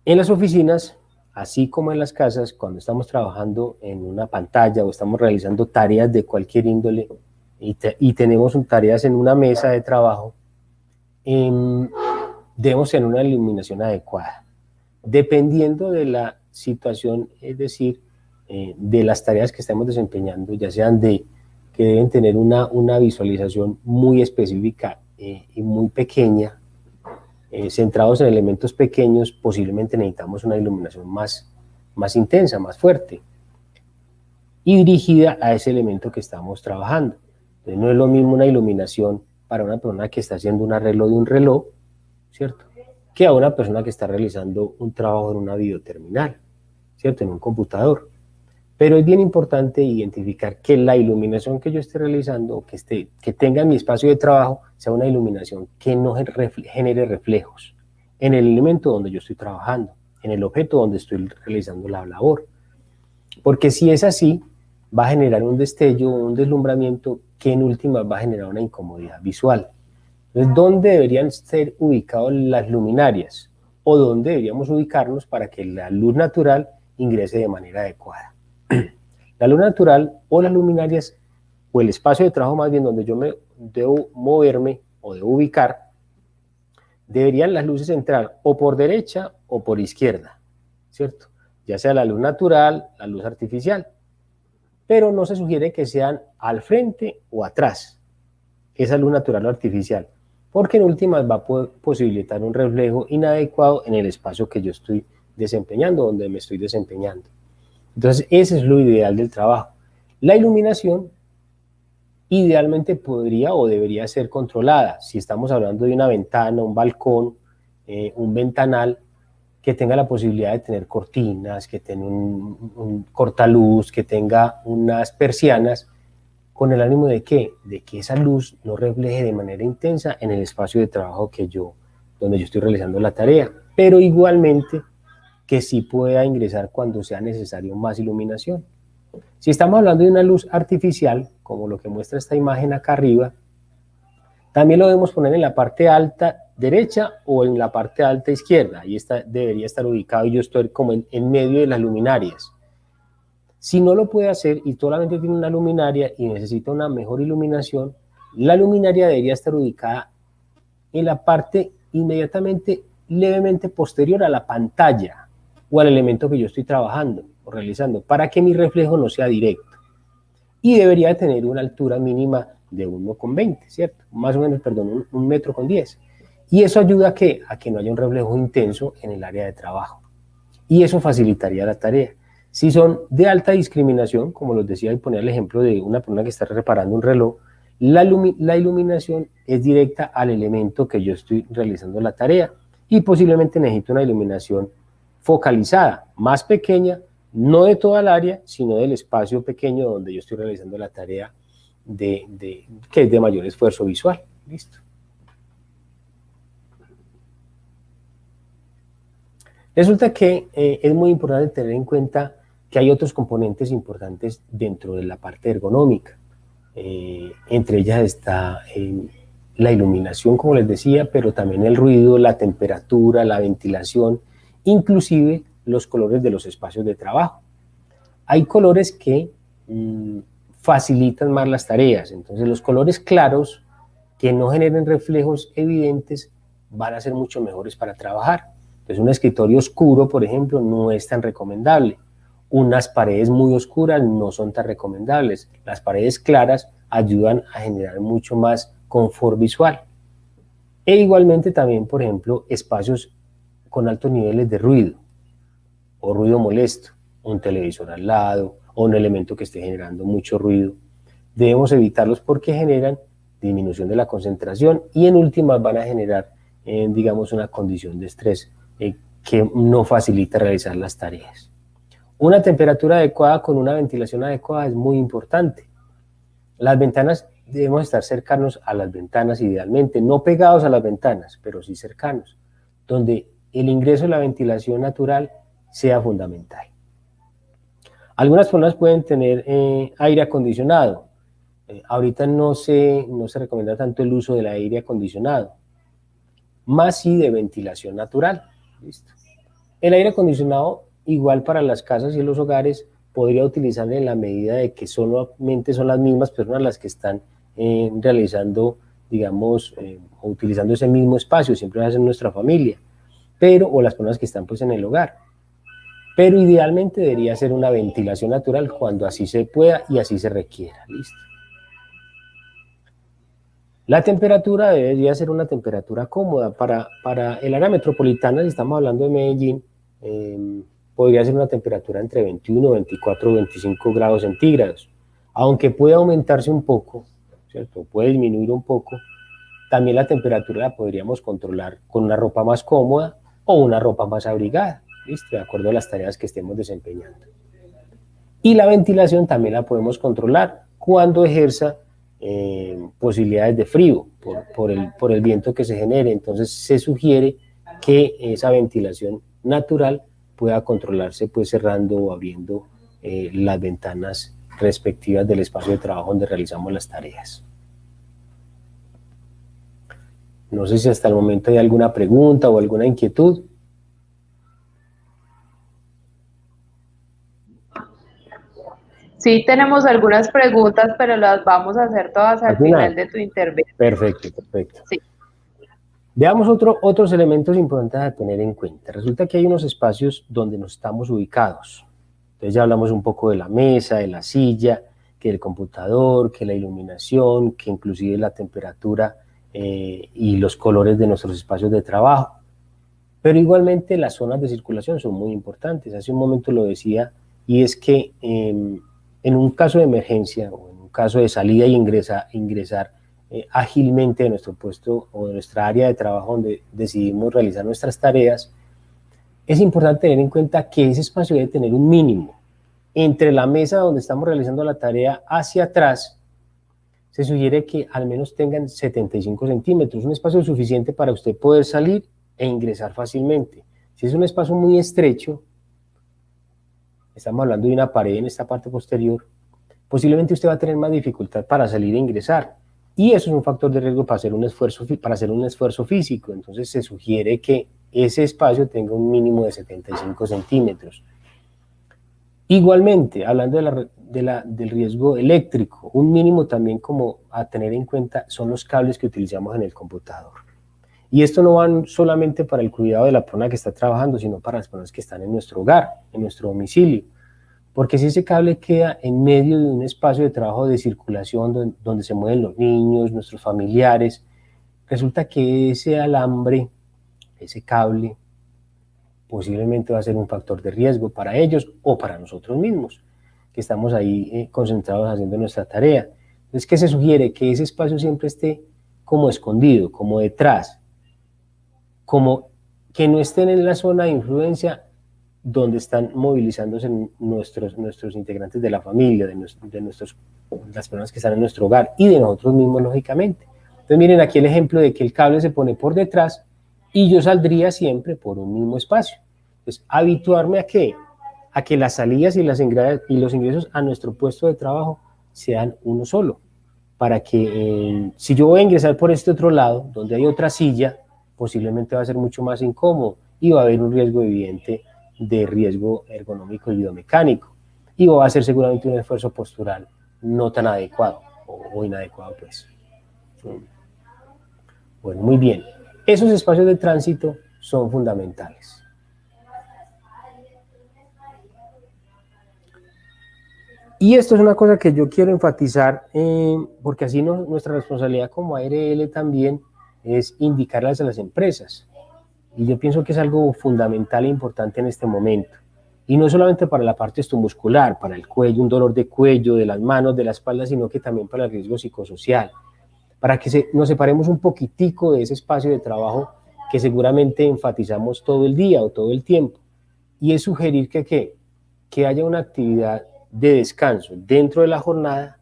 en las oficinas, así como en las casas, cuando estamos trabajando en una pantalla o estamos realizando tareas de cualquier índole y tenemos tareas en una mesa de trabajo, debemos tener una iluminación adecuada. Dependiendo de la situación, es decir, de las tareas que estamos desempeñando, ya sean que deben tener una visualización muy específica y muy pequeña, centrados en elementos pequeños, posiblemente necesitamos una iluminación más intensa, más fuerte, y dirigida a ese elemento que estamos trabajando. Entonces, no es lo mismo una iluminación para una persona que está haciendo un arreglo de un reloj, ¿cierto?, que a una persona que está realizando un trabajo en una videoterminal, ¿cierto?, en un computador. Pero es bien importante identificar que la iluminación que yo esté realizando o que tenga en mi espacio de trabajo sea una iluminación que no genere reflejos en el elemento donde yo estoy trabajando, en el objeto donde estoy realizando la labor. Porque si es así, va a generar un destello, un deslumbramiento que en última va a generar una incomodidad visual. Entonces, ¿dónde deberían ser ubicadas las luminarias? ¿O dónde deberíamos ubicarnos para que la luz natural ingrese de manera adecuada. La luz natural o las luminarias, o el espacio de trabajo más bien donde yo me debo moverme o debo ubicar, deberían las luces entrar o por derecha o por izquierda, ¿cierto? Ya sea la luz natural, la luz artificial, pero no se sugiere que sean al frente o atrás, esa luz natural o artificial, porque en últimas va a posibilitar un reflejo inadecuado en el espacio que yo estoy desempeñando, donde me estoy desempeñando. Entonces, ese es lo ideal del trabajo. La iluminación idealmente podría o debería ser controlada. Si estamos hablando de una ventana, un balcón, un ventanal, que tenga la posibilidad de tener cortinas, que tenga un cortaluz, que tenga unas persianas, con el ánimo de ¿qué? De que esa luz no refleje de manera intensa en el espacio de trabajo donde yo estoy realizando la tarea, pero igualmente que sí pueda ingresar cuando sea necesario más iluminación. Si estamos hablando de una luz artificial, como lo que muestra esta imagen acá arriba, también lo debemos poner en la parte alta derecha o en la parte alta izquierda. Ahí debería estar ubicado y yo estoy como en medio de las luminarias. Si no lo puede hacer y solamente tiene una luminaria y necesita una mejor iluminación, la luminaria debería estar ubicada en la parte inmediatamente, levemente posterior a la pantalla o al elemento que yo estoy trabajando o realizando, para que mi reflejo no sea directo. Y debería tener una altura mínima de 1,20, ¿cierto? Más o menos, perdón, 1,10 metros. Y eso ayuda a que no haya un reflejo intenso en el área de trabajo. Y eso facilitaría la tarea. Si son de alta discriminación, como les decía, y ponía el ejemplo de una persona que está reparando un reloj, la iluminación es directa al elemento que yo estoy realizando la tarea y posiblemente necesito una iluminación focalizada, más pequeña, no de toda el área, sino del espacio pequeño donde yo estoy realizando la tarea que es de mayor esfuerzo visual. Listo. Resulta que es muy importante tener en cuenta que hay otros componentes importantes dentro de la parte ergonómica. Entre ellas está la iluminación, como les decía, pero también el ruido, la temperatura, la ventilación, inclusive los colores de los espacios de trabajo. Hay colores que facilitan más las tareas, entonces los colores claros que no generen reflejos evidentes van a ser mucho mejores para trabajar. Entonces un escritorio oscuro, por ejemplo, no es tan recomendable. Unas paredes muy oscuras no son tan recomendables. Las paredes claras ayudan a generar mucho más confort visual. E igualmente también, por ejemplo, espacios con altos niveles de ruido o ruido molesto, un televisor al lado o un elemento que esté generando mucho ruido. Debemos evitarlos porque generan disminución de la concentración y en últimas van a generar, digamos, una condición de estrés que no facilita realizar las tareas. Una temperatura adecuada con una ventilación adecuada es muy importante. Las ventanas, debemos estar cercanos a las ventanas idealmente, no pegados a las ventanas, pero sí cercanos, donde el ingreso de la ventilación natural sea fundamental. Algunas personas pueden tener aire acondicionado. Ahorita no se recomienda tanto el uso del aire acondicionado, más sí de ventilación natural. ¿Listo? El aire acondicionado, igual para las casas y los hogares, podría utilizarse en la medida de que solamente son las mismas personas las que están realizando, digamos, o utilizando ese mismo espacio, siempre va a ser nuestra familia, o las personas que están pues en el hogar. Pero idealmente debería ser una ventilación natural cuando así se pueda y así se requiera. ¿Listo? La temperatura debería ser una temperatura cómoda. Para el área metropolitana, si estamos hablando de Medellín, podría ser una temperatura entre 21, 24, 25 grados centígrados. Aunque puede aumentarse un poco, ¿cierto? Puede disminuir un poco, también la temperatura la podríamos controlar con una ropa más cómoda o una ropa más abrigada, ¿listo? De acuerdo a las tareas que estemos desempeñando. Y la ventilación también la podemos controlar cuando ejerza posibilidades de frío por el viento que se genere. Entonces se sugiere que esa ventilación natural pueda controlarse pues cerrando o abriendo las ventanas respectivas del espacio de trabajo donde realizamos las tareas. No sé si hasta el momento hay alguna pregunta o alguna inquietud. Sí, tenemos algunas preguntas, pero las vamos a hacer todas al final de tu intervención. Perfecto. Sí. Veamos otros elementos importantes a tener en cuenta. Resulta que hay unos espacios donde nos estamos ubicados. Entonces ya hablamos un poco de la mesa, de la silla, que del computador, que la iluminación, que inclusive la temperatura y los colores de nuestros espacios de trabajo. Pero igualmente las zonas de circulación son muy importantes. Hace un momento lo decía, y es que en un caso de emergencia o en un caso de salida y ingresar ágilmente de nuestro puesto o de nuestra área de trabajo donde decidimos realizar nuestras tareas, es importante tener en cuenta que ese espacio debe tener un mínimo. Entre la mesa donde estamos realizando la tarea hacia atrás, se sugiere que al menos tengan 75 centímetros, un espacio suficiente para usted poder salir e ingresar fácilmente. Si es un espacio muy estrecho, estamos hablando de una pared en esta parte posterior, posiblemente usted va a tener más dificultad para salir e ingresar. Y eso es un factor de riesgo para hacer un esfuerzo físico. Entonces se sugiere que ese espacio tenga un mínimo de 75 centímetros. Igualmente, hablando del riesgo eléctrico, un mínimo también como a tener en cuenta son los cables que utilizamos en el computador. Y esto no va solamente para el cuidado de la persona que está trabajando, sino para las personas que están en nuestro hogar, en nuestro domicilio. Porque si ese cable queda en medio de un espacio de trabajo de circulación donde se mueven los niños, nuestros familiares, resulta que ese alambre, ese cable, posiblemente va a ser un factor de riesgo para ellos o para nosotros mismos, que estamos ahí concentrados haciendo nuestra tarea. Entonces, ¿qué se sugiere? Que ese espacio siempre esté como escondido, como detrás, como que no estén en la zona de influencia donde están movilizándose nuestros integrantes de la familia, las personas que están en nuestro hogar y de nosotros mismos, lógicamente. Entonces miren aquí el ejemplo de que el cable se pone por detrás y yo saldría siempre por un mismo espacio. Entonces, habituarme a qué? A que las salidas y los ingresos a nuestro puesto de trabajo sean uno solo, para que si yo voy a ingresar por este otro lado, donde hay otra silla, posiblemente va a ser mucho más incómodo y va a haber un riesgo evidente de riesgo ergonómico y biomecánico, y va a ser seguramente un esfuerzo postural no tan adecuado o inadecuado, pues. Bueno, muy bien. Esos espacios de tránsito son fundamentales. Y esto es una cosa que yo quiero enfatizar, porque así nuestra responsabilidad como ARL también es indicarles a las empresas. Y yo pienso que es algo fundamental e importante en este momento. Y no solamente para la parte muscular, para el cuello, un dolor de cuello, de las manos, de la espalda, sino que también para el riesgo psicosocial. Para que nos separemos un poquitico de ese espacio de trabajo que seguramente enfatizamos todo el día o todo el tiempo. Y es sugerir que haya una actividad de descanso dentro de la jornada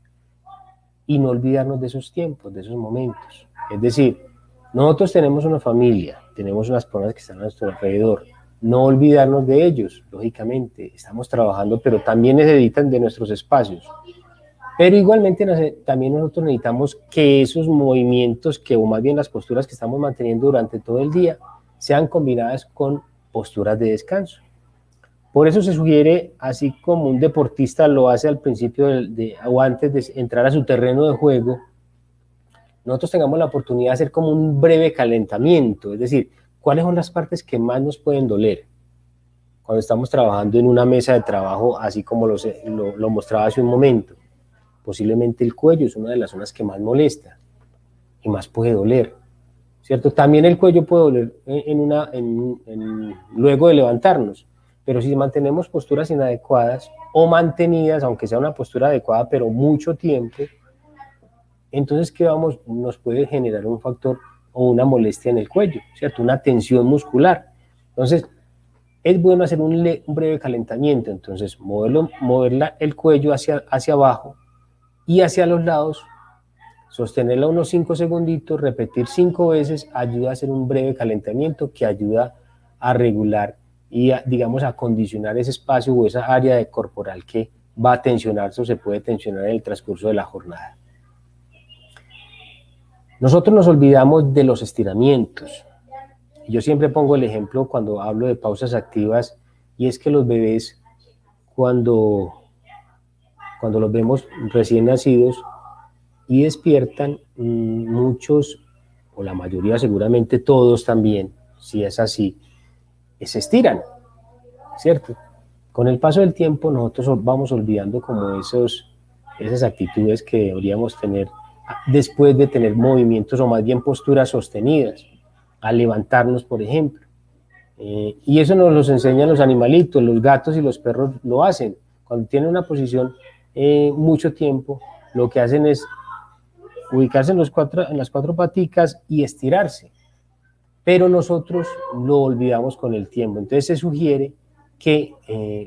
y no olvidarnos de esos tiempos, de esos momentos. Es decir, nosotros tenemos una familia, tenemos unas personas que están a nuestro alrededor, no olvidarnos de ellos, lógicamente, estamos trabajando, pero también necesitan de nuestros espacios. Pero igualmente también nosotros necesitamos que esos movimientos, o más bien las posturas que estamos manteniendo durante todo el día, sean combinadas con posturas de descanso. Por eso se sugiere, así como un deportista lo hace al principio o antes de entrar a su terreno de juego, nosotros tengamos la oportunidad de hacer como un breve calentamiento, es decir, ¿cuáles son las partes que más nos pueden doler? Cuando estamos trabajando en una mesa de trabajo, así como lo mostraba hace un momento, posiblemente el cuello es una de las zonas que más molesta y más puede doler, ¿cierto? También el cuello puede doler luego de levantarnos, pero si mantenemos posturas inadecuadas o mantenidas, aunque sea una postura adecuada, pero mucho tiempo, entonces, ¿qué nos puede generar un factor o una molestia en el cuello, ¿cierto? Una tensión muscular. Entonces, es bueno hacer un breve calentamiento, entonces mover el cuello hacia abajo y hacia los lados, sostenerla unos 5 segunditos, repetir 5 veces, ayuda a hacer un breve calentamiento que ayuda a regular y digamos a condicionar ese espacio o esa área corporal que va a tensionarse o se puede tensionar en el transcurso de la jornada. Nosotros nos olvidamos de los estiramientos. Yo siempre pongo el ejemplo cuando hablo de pausas activas, y es que los bebés cuando cuando los vemos recién nacidos y despiertan, muchos, o la mayoría seguramente todos también, si es así, se estiran, ¿cierto? Con el paso del tiempo nosotros vamos olvidando como esas actitudes que deberíamos tener después de tener movimientos o más bien posturas sostenidas, al levantarnos, por ejemplo. Y eso nos lo enseñan los animalitos, los gatos y los perros lo hacen. Cuando tienen una posición mucho tiempo, lo que hacen es ubicarse en las cuatro paticas y estirarse. Pero nosotros lo olvidamos con el tiempo. Entonces se sugiere que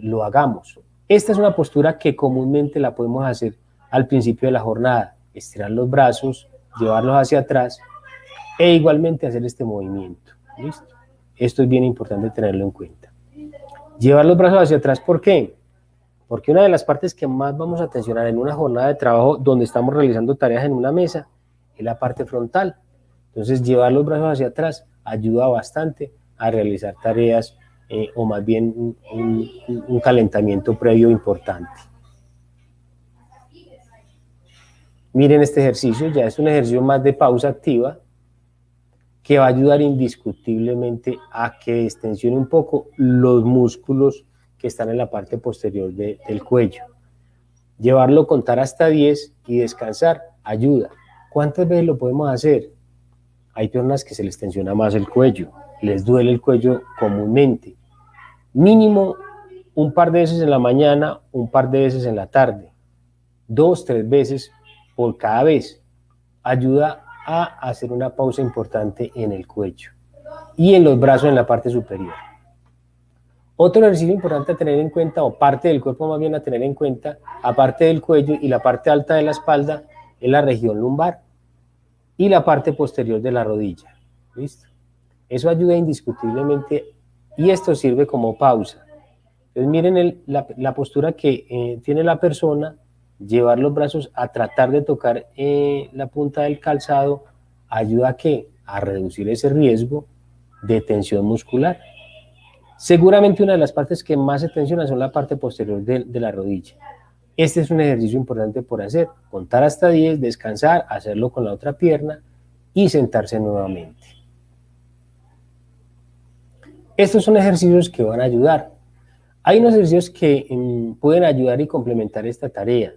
lo hagamos. Esta es una postura que comúnmente la podemos hacer al principio de la jornada. Estirar los brazos, llevarlos hacia atrás e igualmente hacer este movimiento. ¿Listo? Esto es bien importante tenerlo en cuenta. Llevar los brazos hacia atrás, ¿por qué? Porque una de las partes que más vamos a tensionar en una jornada de trabajo donde estamos realizando tareas en una mesa es la parte frontal. Entonces, llevar los brazos hacia atrás ayuda bastante a realizar tareas o más bien un calentamiento previo importante. Miren este ejercicio, ya es un ejercicio más de pausa activa que va a ayudar indiscutiblemente a que extensione un poco los músculos que están en la parte posterior del cuello. Llevarlo, contar hasta 10 y descansar ayuda. ¿Cuántas veces lo podemos hacer? Hay personas que se les tensiona más el cuello, les duele el cuello comúnmente. Mínimo un par de veces en la mañana, un par de veces en la tarde. 2, 3 veces por cada vez. Ayuda a hacer una pausa importante en el cuello y en los brazos en la parte superior. Otro ejercicio importante a tener en cuenta, o parte del cuerpo más bien a tener en cuenta, aparte del cuello y la parte alta de la espalda, es la región lumbar y la parte posterior de la rodilla. ¿Listo? Eso ayuda indiscutiblemente y esto sirve como pausa. Entonces miren la postura que tiene la persona, llevar los brazos a tratar de tocar la punta del calzado ayuda a ¿qué? A reducir ese riesgo de tensión muscular. Seguramente una de las partes que más se tensiona son la parte posterior de la rodilla. Este es un ejercicio importante por hacer, contar hasta 10, descansar, hacerlo con la otra pierna y sentarse nuevamente. Estos son ejercicios que van a ayudar. Hay unos ejercicios que pueden ayudar y complementar esta tarea.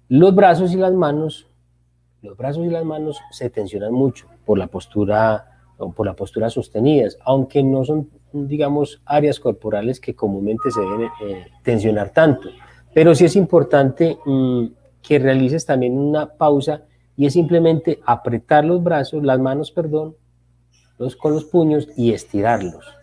Los brazos y las manos se tensionan mucho por la postura sostenidas, aunque no son, digamos, áreas corporales que comúnmente se deben tensionar tanto. Pero sí es importante que realices también una pausa y es simplemente apretar los brazos, las manos, perdón, con los puños y estirarlos.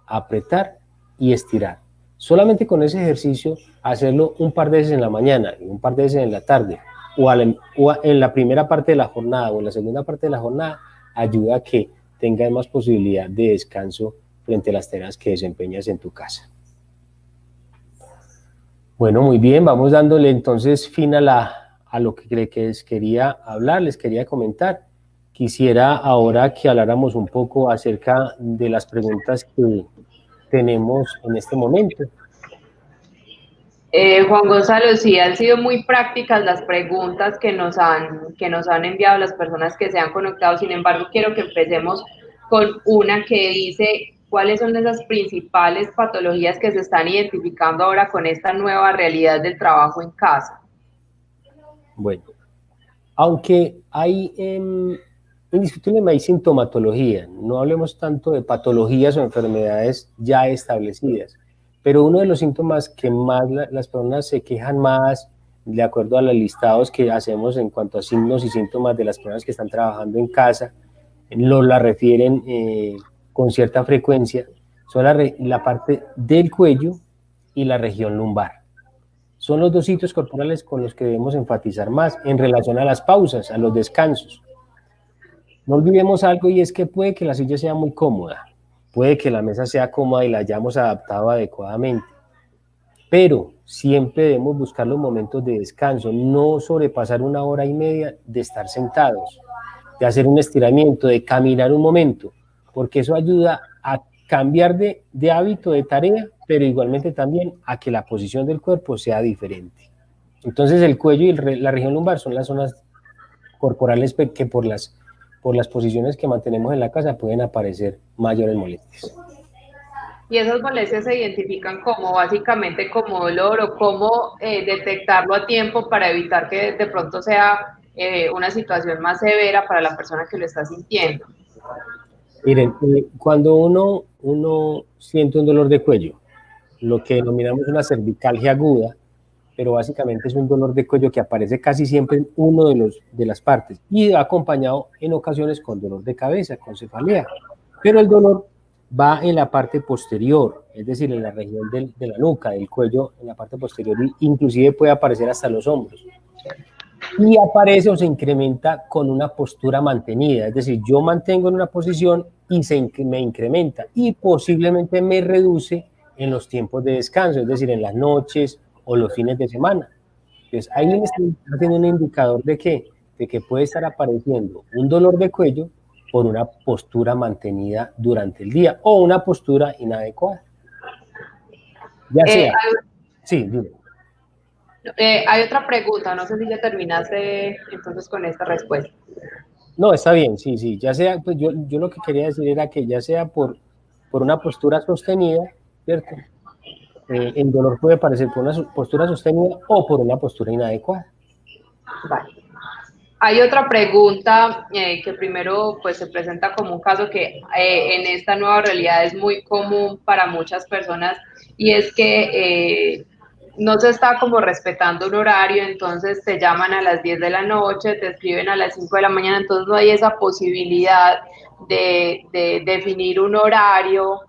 Apretar y estirar. Solamente con ese ejercicio, hacerlo un par de veces en la mañana y un par de veces en la tarde, o en la primera parte de la jornada o en la segunda parte de la jornada, ayuda a que tengas más posibilidad de descanso frente a las tareas que desempeñas en tu casa. Bueno, muy bien, vamos dándole entonces fin a lo que les quería hablar, les quería comentar. Quisiera ahora que habláramos un poco acerca de las preguntas que tenemos en este momento. Juan Gonzalo, sí, han sido muy prácticas las preguntas que nos han enviado las personas que se han conectado. Sin embargo, quiero que empecemos con una que dice, ¿cuáles son esas principales patologías que se están identificando ahora con esta nueva realidad del trabajo en casa? Bueno, aunque hay indiscutiblemente hay sintomatología, no hablemos tanto de patologías o enfermedades ya establecidas, pero uno de los síntomas que más las personas se quejan más, de acuerdo a los listados que hacemos en cuanto a signos y síntomas de las personas que están trabajando en casa, la refieren con cierta frecuencia, son la parte del cuello y la región lumbar. Son los dos sitios corporales con los que debemos enfatizar más en relación a las pausas, a los descansos. No olvidemos algo y es que puede que la silla sea muy cómoda, puede que la mesa sea cómoda y la hayamos adaptado adecuadamente, pero siempre debemos buscar los momentos de descanso, no sobrepasar 1 hora y media de estar sentados, de hacer un estiramiento, de caminar un momento, porque eso ayuda a cambiar de hábito, de tarea, pero igualmente también a que la posición del cuerpo sea diferente. Entonces el cuello y la región lumbar son las zonas corporales que por las posiciones que mantenemos en la casa pueden aparecer mayores molestias. Y esas molestias se identifican como básicamente como dolor o cómo detectarlo a tiempo para evitar que de pronto sea una situación más severa para la persona que lo está sintiendo. Miren, cuando uno siente un dolor de cuello, lo que denominamos una cervicalgia aguda, pero básicamente es un dolor de cuello que aparece casi siempre en uno de las partes y va acompañado en ocasiones con dolor de cabeza, con cefalea, pero el dolor va en la parte posterior, es decir, en la región de la nuca, del cuello, en la parte posterior, inclusive puede aparecer hasta los hombros. Y aparece o se incrementa con una postura mantenida, es decir, yo mantengo en una posición y me incrementa y posiblemente me reduce en los tiempos de descanso, es decir, en las noches o los fines de semana. Entonces, ahí me está haciendo un indicador de que puede estar apareciendo un dolor de cuello por una postura mantenida durante el día o una postura inadecuada. Ya sea, sí, dime. Hay otra pregunta, no sé si ya terminaste entonces con esta respuesta. No, está bien, sí, ya sea, pues yo lo que quería decir era que ya sea por una postura sostenida, ¿cierto? El dolor puede aparecer por una postura sostenida o por una postura inadecuada. Vale. Hay otra pregunta que primero pues se presenta como un caso que en esta nueva realidad es muy común para muchas personas y es que no se está como respetando un horario, entonces te llaman a las 10 de la noche, te escriben a las 5 de la mañana, entonces no hay esa posibilidad de definir un horario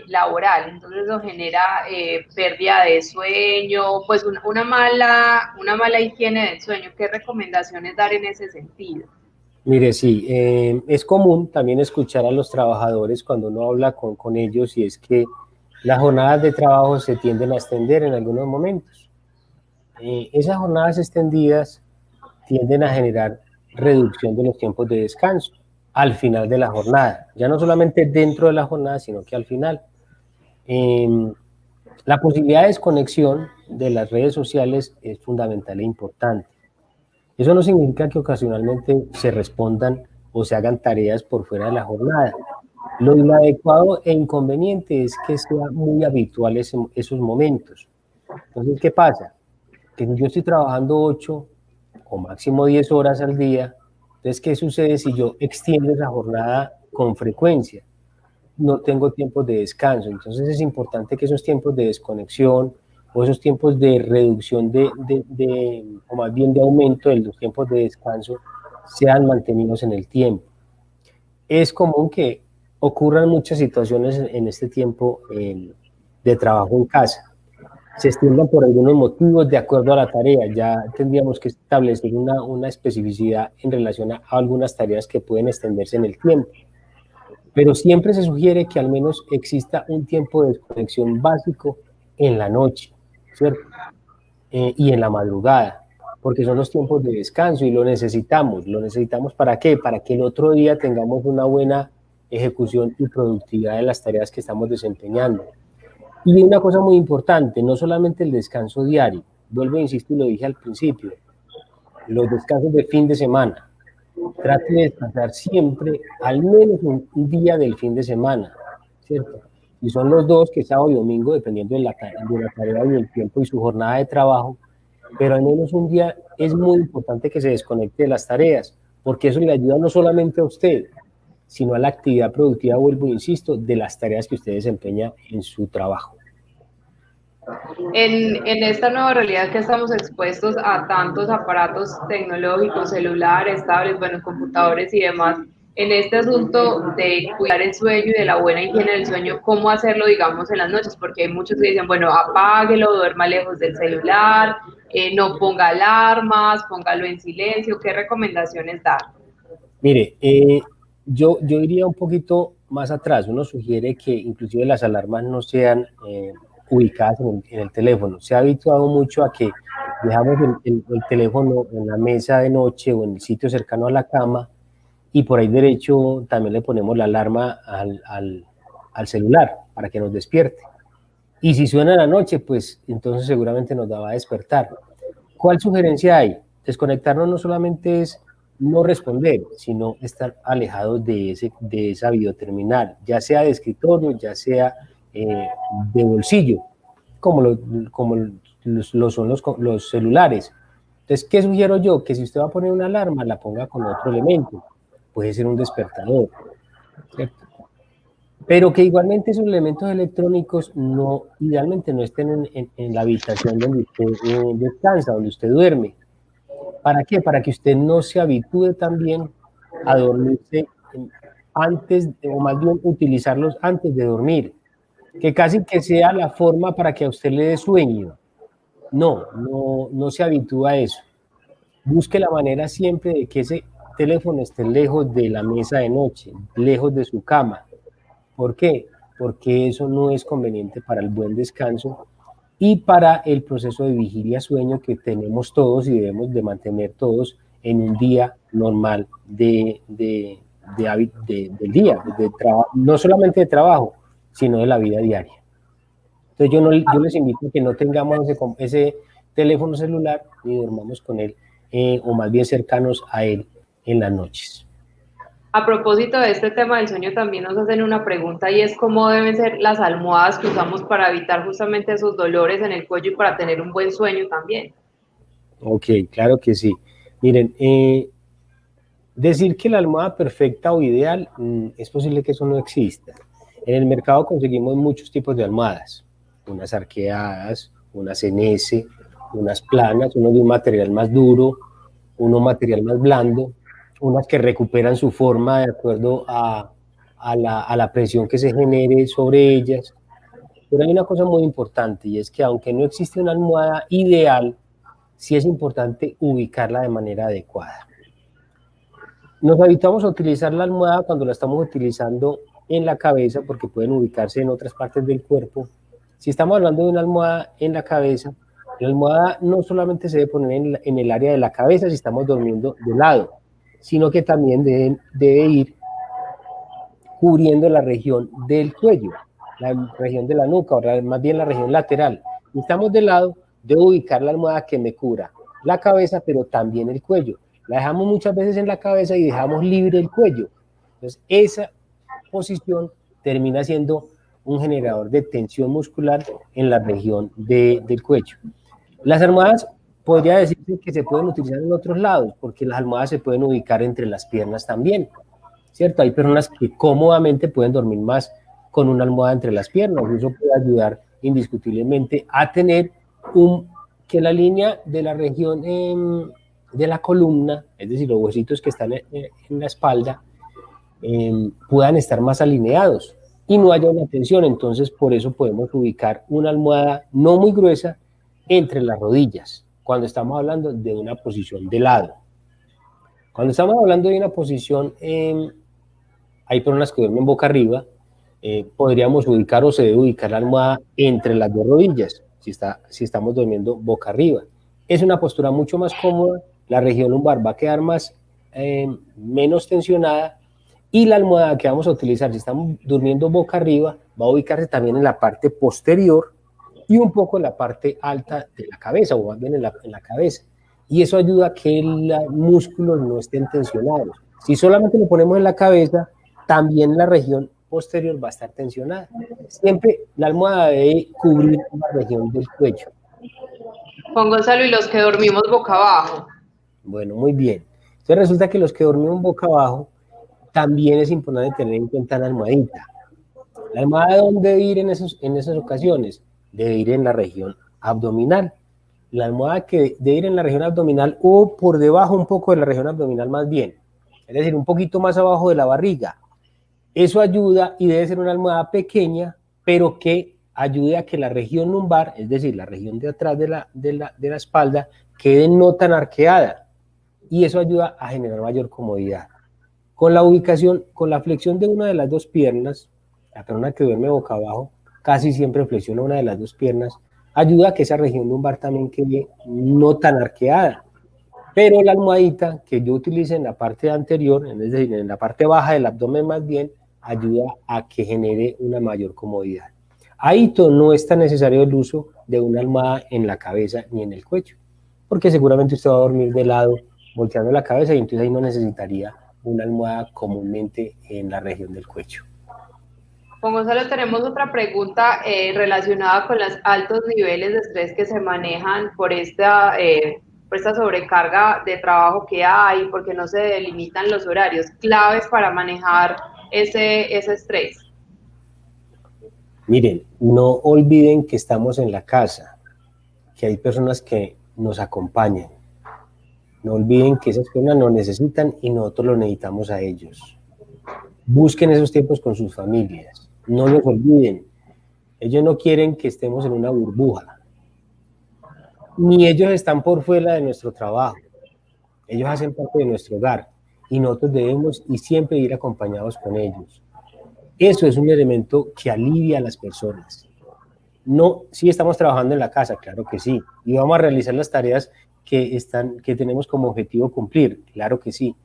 laboral, entonces eso genera pérdida de sueño, pues una mala higiene del sueño. ¿Qué recomendaciones dar en ese sentido? Mire, sí, es común también escuchar a los trabajadores cuando uno habla con ellos y es que las jornadas de trabajo se tienden a extender en algunos momentos. Esas jornadas extendidas tienden a generar reducción de los tiempos de descanso al final de la jornada, ya no solamente dentro de la jornada, sino que al final. La posibilidad de desconexión de las redes sociales es fundamental e importante. Eso no significa que ocasionalmente se respondan o se hagan tareas por fuera de la jornada. Lo inadecuado e inconveniente es que sea muy habitual esos momentos. Entonces, ¿qué pasa? Que si yo estoy trabajando 8 o máximo 10 horas al día, entonces, ¿qué sucede si yo extiendo esa jornada con frecuencia? No tengo tiempos de descanso. Entonces es importante que esos tiempos de desconexión o esos tiempos de reducción o más bien de aumento de los tiempos de descanso sean mantenidos en el tiempo. Es común que ocurran muchas situaciones en este tiempo de trabajo en casa. Se extiendan por algunos motivos de acuerdo a la tarea. Ya tendríamos que establecer una especificidad en relación a algunas tareas que pueden extenderse en el tiempo. Pero siempre se sugiere que al menos exista un tiempo de desconexión básico en la noche, ¿cierto? Y en la madrugada, porque son los tiempos de descanso y lo necesitamos. ¿Lo necesitamos para qué? Para que el otro día tengamos una buena ejecución y productividad de las tareas que estamos desempeñando. Y una cosa muy importante, no solamente el descanso diario, vuelvo e insisto y lo dije al principio, los descansos de fin de semana. Trate de descansar siempre al menos un día del fin de semana, ¿cierto? Y son los dos, que es sábado y domingo, dependiendo de la tarea y el tiempo y su jornada de trabajo, pero al menos un día es muy importante que se desconecte de las tareas, porque eso le ayuda no solamente a usted, sino a la actividad productiva, vuelvo e insisto, de las tareas que usted desempeña en su trabajo. En esta nueva realidad que estamos expuestos a tantos aparatos tecnológicos, celulares, tablets, bueno, computadores y demás, en este asunto de cuidar el sueño y de la buena higiene del sueño, ¿cómo hacerlo, digamos, en las noches? Porque hay muchos que dicen, bueno, apáguelo, duerma lejos del celular, no ponga alarmas, póngalo en silencio. ¿Qué recomendaciones dar? Mire, yo iría un poquito más atrás. Uno sugiere que inclusive las alarmas no sean ubicadas en el teléfono. Se ha habituado mucho a que dejamos el teléfono en la mesa de noche o en el sitio cercano a la cama y por ahí derecho también le ponemos la alarma al celular para que nos despierte. Y si suena en la noche, pues entonces seguramente nos va a despertar. ¿Cuál sugerencia hay? Desconectarnos no solamente es no responder, sino estar alejados de esa videoterminal, ya sea de escritorio, ya sea de bolsillo, como lo son los celulares. Entonces, ¿qué sugiero yo? Que si usted va a poner una alarma, la ponga con otro elemento. Puede ser un despertador, ¿cierto? Pero que igualmente esos elementos electrónicos no, idealmente no estén en la habitación donde usted descansa, donde usted duerme. ¿Para qué? Para que usted no se habitúe también a dormirse antes, o más bien utilizarlos antes de dormir. Que casi que sea la forma para que a usted le dé sueño. No se habitúa a eso. Busque la manera siempre de que ese teléfono esté lejos de la mesa de noche, lejos de su cama. ¿Por qué? Porque eso no es conveniente para el buen descanso y para el proceso de vigilia-sueño que tenemos todos y debemos de mantener todos en un día normal del día, no solamente de trabajo, sino de la vida diaria. Entonces yo les invito a que no tengamos ese teléfono celular ni dormamos con él, o más bien cercanos a él en las noches. A propósito de este tema del sueño, también nos hacen una pregunta y es cómo deben ser las almohadas que usamos para evitar justamente esos dolores en el cuello y para tener un buen sueño también. Ok, claro que sí. Miren, decir que la almohada perfecta o ideal, es posible que eso no exista. En el mercado conseguimos muchos tipos de almohadas, unas arqueadas, unas en S, unas planas, uno de un material más duro, uno material más blando, unas que recuperan su forma de acuerdo a la presión que se genere sobre ellas. Pero hay una cosa muy importante y es que aunque no existe una almohada ideal, sí es importante ubicarla de manera adecuada. Nos habituamos a utilizar la almohada cuando la estamos utilizando en la cabeza porque pueden ubicarse en otras partes del cuerpo. Si estamos hablando de una almohada en la cabeza, la almohada no solamente se debe poner en el área de la cabeza si estamos durmiendo de lado, sino que también debe ir cubriendo la región del cuello, la región de la nuca, o más bien la región lateral. Si estamos de lado, debo ubicar la almohada que me cubra la cabeza, pero también el cuello. La dejamos muchas veces en la cabeza y dejamos libre el cuello. Entonces, esa posición termina siendo un generador de tensión muscular en la región del cuello. Las almohadas podría decirse que se pueden utilizar en otros lados, porque las almohadas se pueden ubicar entre las piernas también, ¿cierto? Hay personas que cómodamente pueden dormir más con una almohada entre las piernas, y eso puede ayudar indiscutiblemente a tener que la línea de la región de la columna, es decir, los huesitos que están en la espalda, puedan estar más alineados y no haya una tensión. Entonces, por eso podemos ubicar una almohada no muy gruesa entre las rodillas, cuando estamos hablando de una posición de lado. Cuando estamos hablando de una posición, hay personas que duermen boca arriba, podríamos ubicar o se debe ubicar la almohada entre las dos rodillas, si estamos durmiendo boca arriba. Es una postura mucho más cómoda, la región lumbar va a quedar menos tensionada, y la almohada que vamos a utilizar, si estamos durmiendo boca arriba, va a ubicarse también en la parte posterior y un poco en la parte alta de la cabeza, o más bien en la cabeza. Y eso ayuda a que los músculos no estén tensionados. Si solamente lo ponemos en la cabeza, también la región posterior va a estar tensionada. Siempre la almohada debe cubrir la región del cuello. Juan Gonzalo, ¿y los que dormimos boca abajo? Bueno, muy bien. Entonces resulta que los que dormimos boca abajo, también es importante tener en cuenta la almohadita. ¿La almohada dónde debe ir en esas ocasiones? Debe ir en la región abdominal. La almohada que debe ir en la región abdominal, o por debajo un poco de la región abdominal más bien. Es decir, un poquito más abajo de la barriga. Eso ayuda, y debe ser una almohada pequeña, pero que ayude a que la región lumbar, es decir, la región de atrás de la espalda, quede no tan arqueada. Y eso ayuda a generar mayor comodidad. Con la ubicación, con la flexión de una de las dos piernas, la persona que duerme boca abajo casi siempre flexiona una de las dos piernas, ayuda a que esa región lumbar también quede no tan arqueada. Pero la almohadita que yo utilice en la parte anterior, es decir, en la parte baja del abdomen más bien, ayuda a que genere una mayor comodidad. Ahí no es tan necesario el uso de una almohada en la cabeza ni en el cuello. porque seguramente usted va a dormir de lado, volteando la cabeza, y entonces ahí no necesitaría una almohada comúnmente en la región del cuello. Juan Gonzalo, tenemos otra pregunta relacionada con los altos niveles de estrés que se manejan por esta sobrecarga de trabajo que hay, porque no se delimitan los horarios claves para manejar ese estrés. Miren, no olviden que estamos en la casa, que hay personas que nos acompañan. No olviden que esas personas nos necesitan y nosotros los necesitamos a ellos. Busquen esos tiempos con sus familias. No los olviden. Ellos no quieren que estemos en una burbuja. Ni ellos están por fuera de nuestro trabajo. Ellos hacen parte de nuestro hogar y nosotros debemos y siempre ir acompañados con ellos. Eso es un elemento que alivia a las personas. No, sí estamos trabajando en la casa, claro que sí, y vamos a realizar las tareas que tenemos como objetivo cumplir, claro que sí,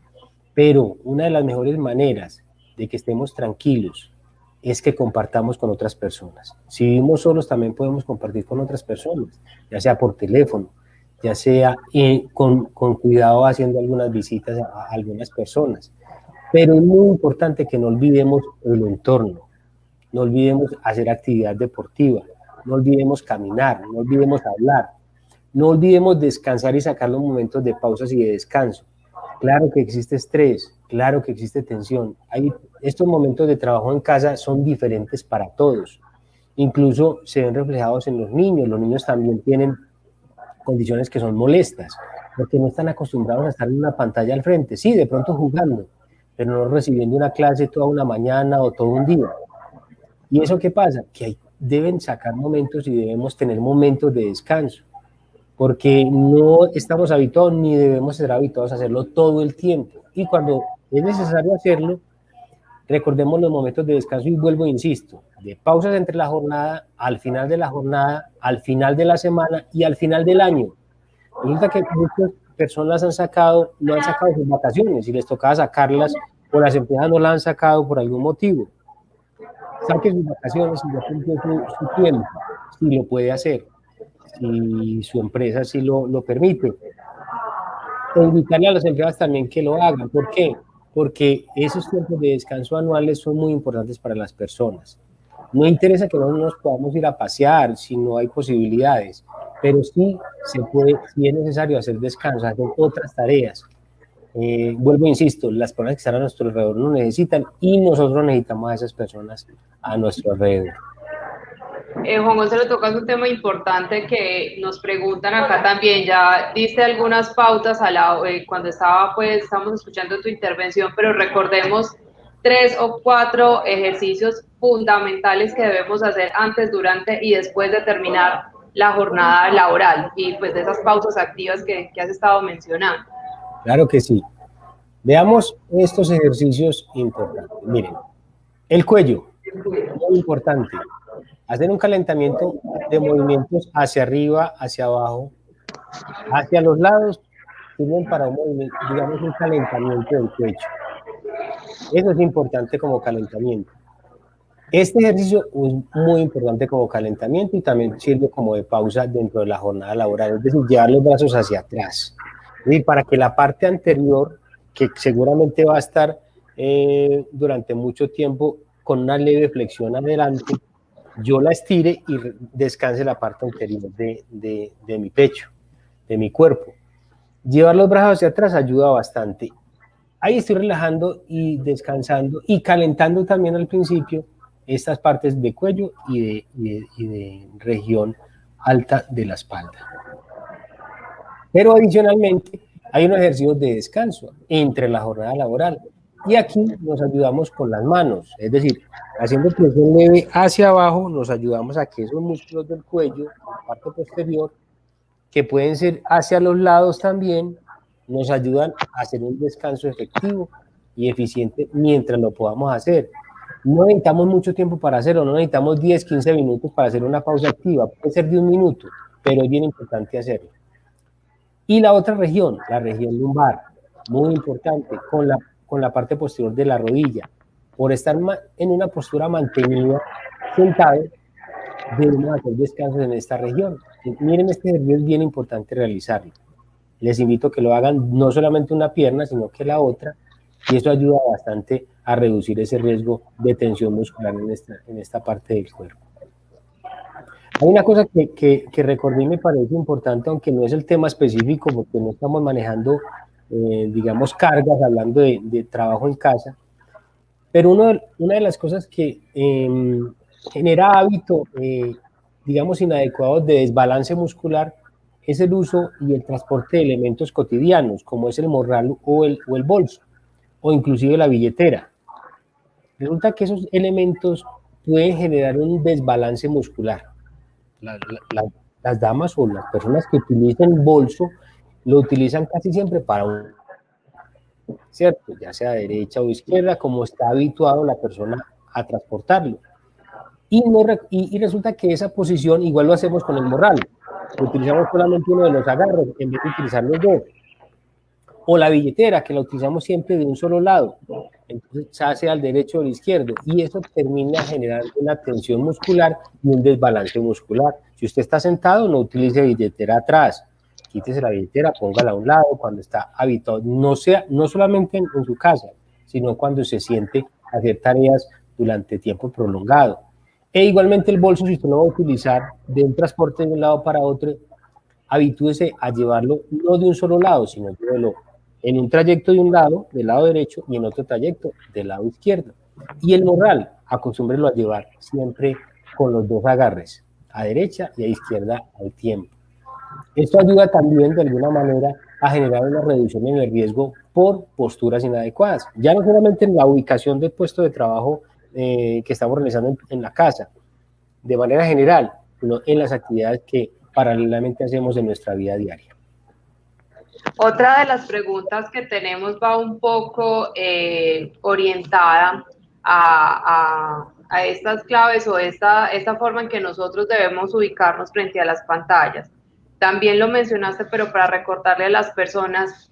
pero una de las mejores maneras de que estemos tranquilos es que compartamos con otras personas. Si vivimos solos, también podemos compartir con otras personas, ya sea por teléfono, ya sea con cuidado haciendo algunas visitas a algunas personas, pero es muy importante que no olvidemos el entorno, no olvidemos hacer actividad deportiva, no olvidemos caminar, no olvidemos hablar, no olvidemos descansar y sacar los momentos de pausas y de descanso. Claro que existe estrés, claro que existe tensión. Estos momentos de trabajo en casa son diferentes para todos. Incluso se ven reflejados en los niños también tienen condiciones que son molestas, porque no están acostumbrados a estar en una pantalla al frente. Sí, de pronto jugando, pero no recibiendo una clase toda una mañana o todo un día. ¿Y eso qué pasa? Que deben sacar momentos y debemos tener momentos de descanso, porque no estamos habituados ni debemos ser habituados a hacerlo todo el tiempo. Y cuando es necesario hacerlo, recordemos los momentos de descanso y vuelvo e insisto, de pausas entre la jornada, al final de la jornada, al final de la semana y al final del año. Resulta que muchas personas no han sacado sus vacaciones y les tocaba sacarlas o las empresas no las han sacado por algún motivo. Saque sus vacaciones y ya cumplió su tiempo, si lo puede hacer, si su empresa sí lo permite. E invitarle a los empleados también que lo hagan. ¿Por qué? Porque esos tiempos de descanso anuales son muy importantes para las personas. No interesa que no nos podamos ir a pasear si no hay posibilidades, pero sí se puede, si es necesario hacer descanso, hacer otras tareas. Vuelvo e insisto, las personas que están a nuestro alrededor nos necesitan y nosotros necesitamos a esas personas a nuestro alrededor. Juan Gonzalo, tocas un tema importante que nos preguntan acá también. Ya diste algunas pautas cuando estábamos escuchando tu intervención, pero recordemos 3 o 4 ejercicios fundamentales que debemos hacer antes, durante y después de terminar la jornada laboral y pues de esas pausas activas que has estado mencionando. Claro que sí. Veamos estos ejercicios importantes. Miren, el cuello, muy importante. Hacer un calentamiento de movimientos hacia arriba, hacia abajo, hacia los lados, sirven para digamos, un calentamiento del cuello. Eso es importante como calentamiento. Este ejercicio es muy importante como calentamiento y también sirve como de pausa dentro de la jornada laboral, es decir, llevar los brazos hacia atrás. Es decir, para que la parte anterior, que seguramente va a estar durante mucho tiempo con una leve flexión adelante, yo la estire y descanse la parte anterior de mi pecho, de mi cuerpo. Llevar los brazos hacia atrás ayuda bastante. Ahí estoy relajando y descansando y calentando también al principio estas partes de cuello y de región alta de la espalda. Pero adicionalmente hay unos ejercicios de descanso entre la jornada laboral y aquí nos ayudamos con las manos, es decir, haciendo presión leve hacia abajo nos ayudamos a que esos músculos del cuello, la parte posterior, que pueden ser hacia los lados también, nos ayudan a hacer un descanso efectivo y eficiente mientras lo podamos hacer. No necesitamos mucho tiempo para hacerlo, no necesitamos 10, 15 minutos para hacer una pausa activa, puede ser de 1 minuto, pero es bien importante hacerlo. Y la otra región, la región lumbar, muy importante, con la parte posterior de la rodilla. Por estar en una postura mantenida, sentado, debemos hacer descansos en esta región. Miren, este ejercicio es bien importante realizarlo. Les invito a que lo hagan no solamente una pierna, sino que la otra, y eso ayuda bastante a reducir ese riesgo de tensión muscular en esta parte del cuerpo. Hay una cosa que recordé y me parece importante, aunque no es el tema específico, porque no estamos manejando, digamos, cargas, hablando de trabajo en casa, pero una de las cosas que genera hábito, digamos, inadecuados de desbalance muscular es el uso y el transporte de elementos cotidianos, como es el morral o el bolso, o inclusive la billetera. Resulta que esos elementos pueden generar un desbalance muscular. La, la, las damas o las personas que utilizan bolso lo utilizan casi siempre para un, ¿cierto? Ya sea derecha o izquierda, como está habituado la persona a transportarlo. Y resulta que esa posición igual lo hacemos con el morral. Utilizamos solamente uno de los agarres en vez de utilizar los dos. O la billetera, que la utilizamos siempre de un solo lado. Entonces se hace al derecho o al izquierdo. Y eso termina generando una tensión muscular y un desbalance muscular. Si usted está sentado, no utilice billetera atrás. Quítese la billetera, póngala a un lado cuando está habituado. No solamente en su casa, sino cuando se siente a hacer tareas durante tiempo prolongado. E igualmente el bolso, si usted lo va a utilizar de un transporte de un lado para otro, habitúese a llevarlo no de un solo lado, sino llévelo en un trayecto de un lado, del lado derecho, y en otro trayecto del lado izquierdo. Y el morral, acostúmbrelo a llevar siempre con los dos agarres, a derecha y a izquierda al tiempo. Esto ayuda también de alguna manera a generar una reducción en el riesgo por posturas inadecuadas, ya no solamente en la ubicación del puesto de trabajo que estamos realizando en la casa, de manera general, sino en las actividades que paralelamente hacemos en nuestra vida diaria. Otra de las preguntas que tenemos va un poco orientada a estas claves o esta forma en que nosotros debemos ubicarnos frente a las pantallas. También lo mencionaste, pero para recordarle a las personas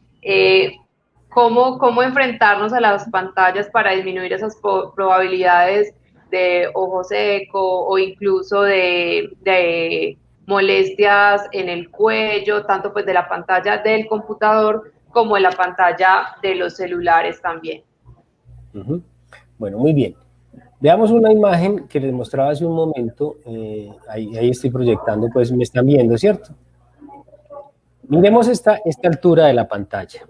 cómo enfrentarnos a las pantallas para disminuir esas probabilidades de ojo seco o incluso de molestias en el cuello, tanto pues de la pantalla del computador como de la pantalla de los celulares también. Bueno, muy bien. Veamos una imagen que les mostraba hace un momento. Ahí estoy proyectando, pues me están viendo, ¿cierto? Miremos esta altura de la pantalla.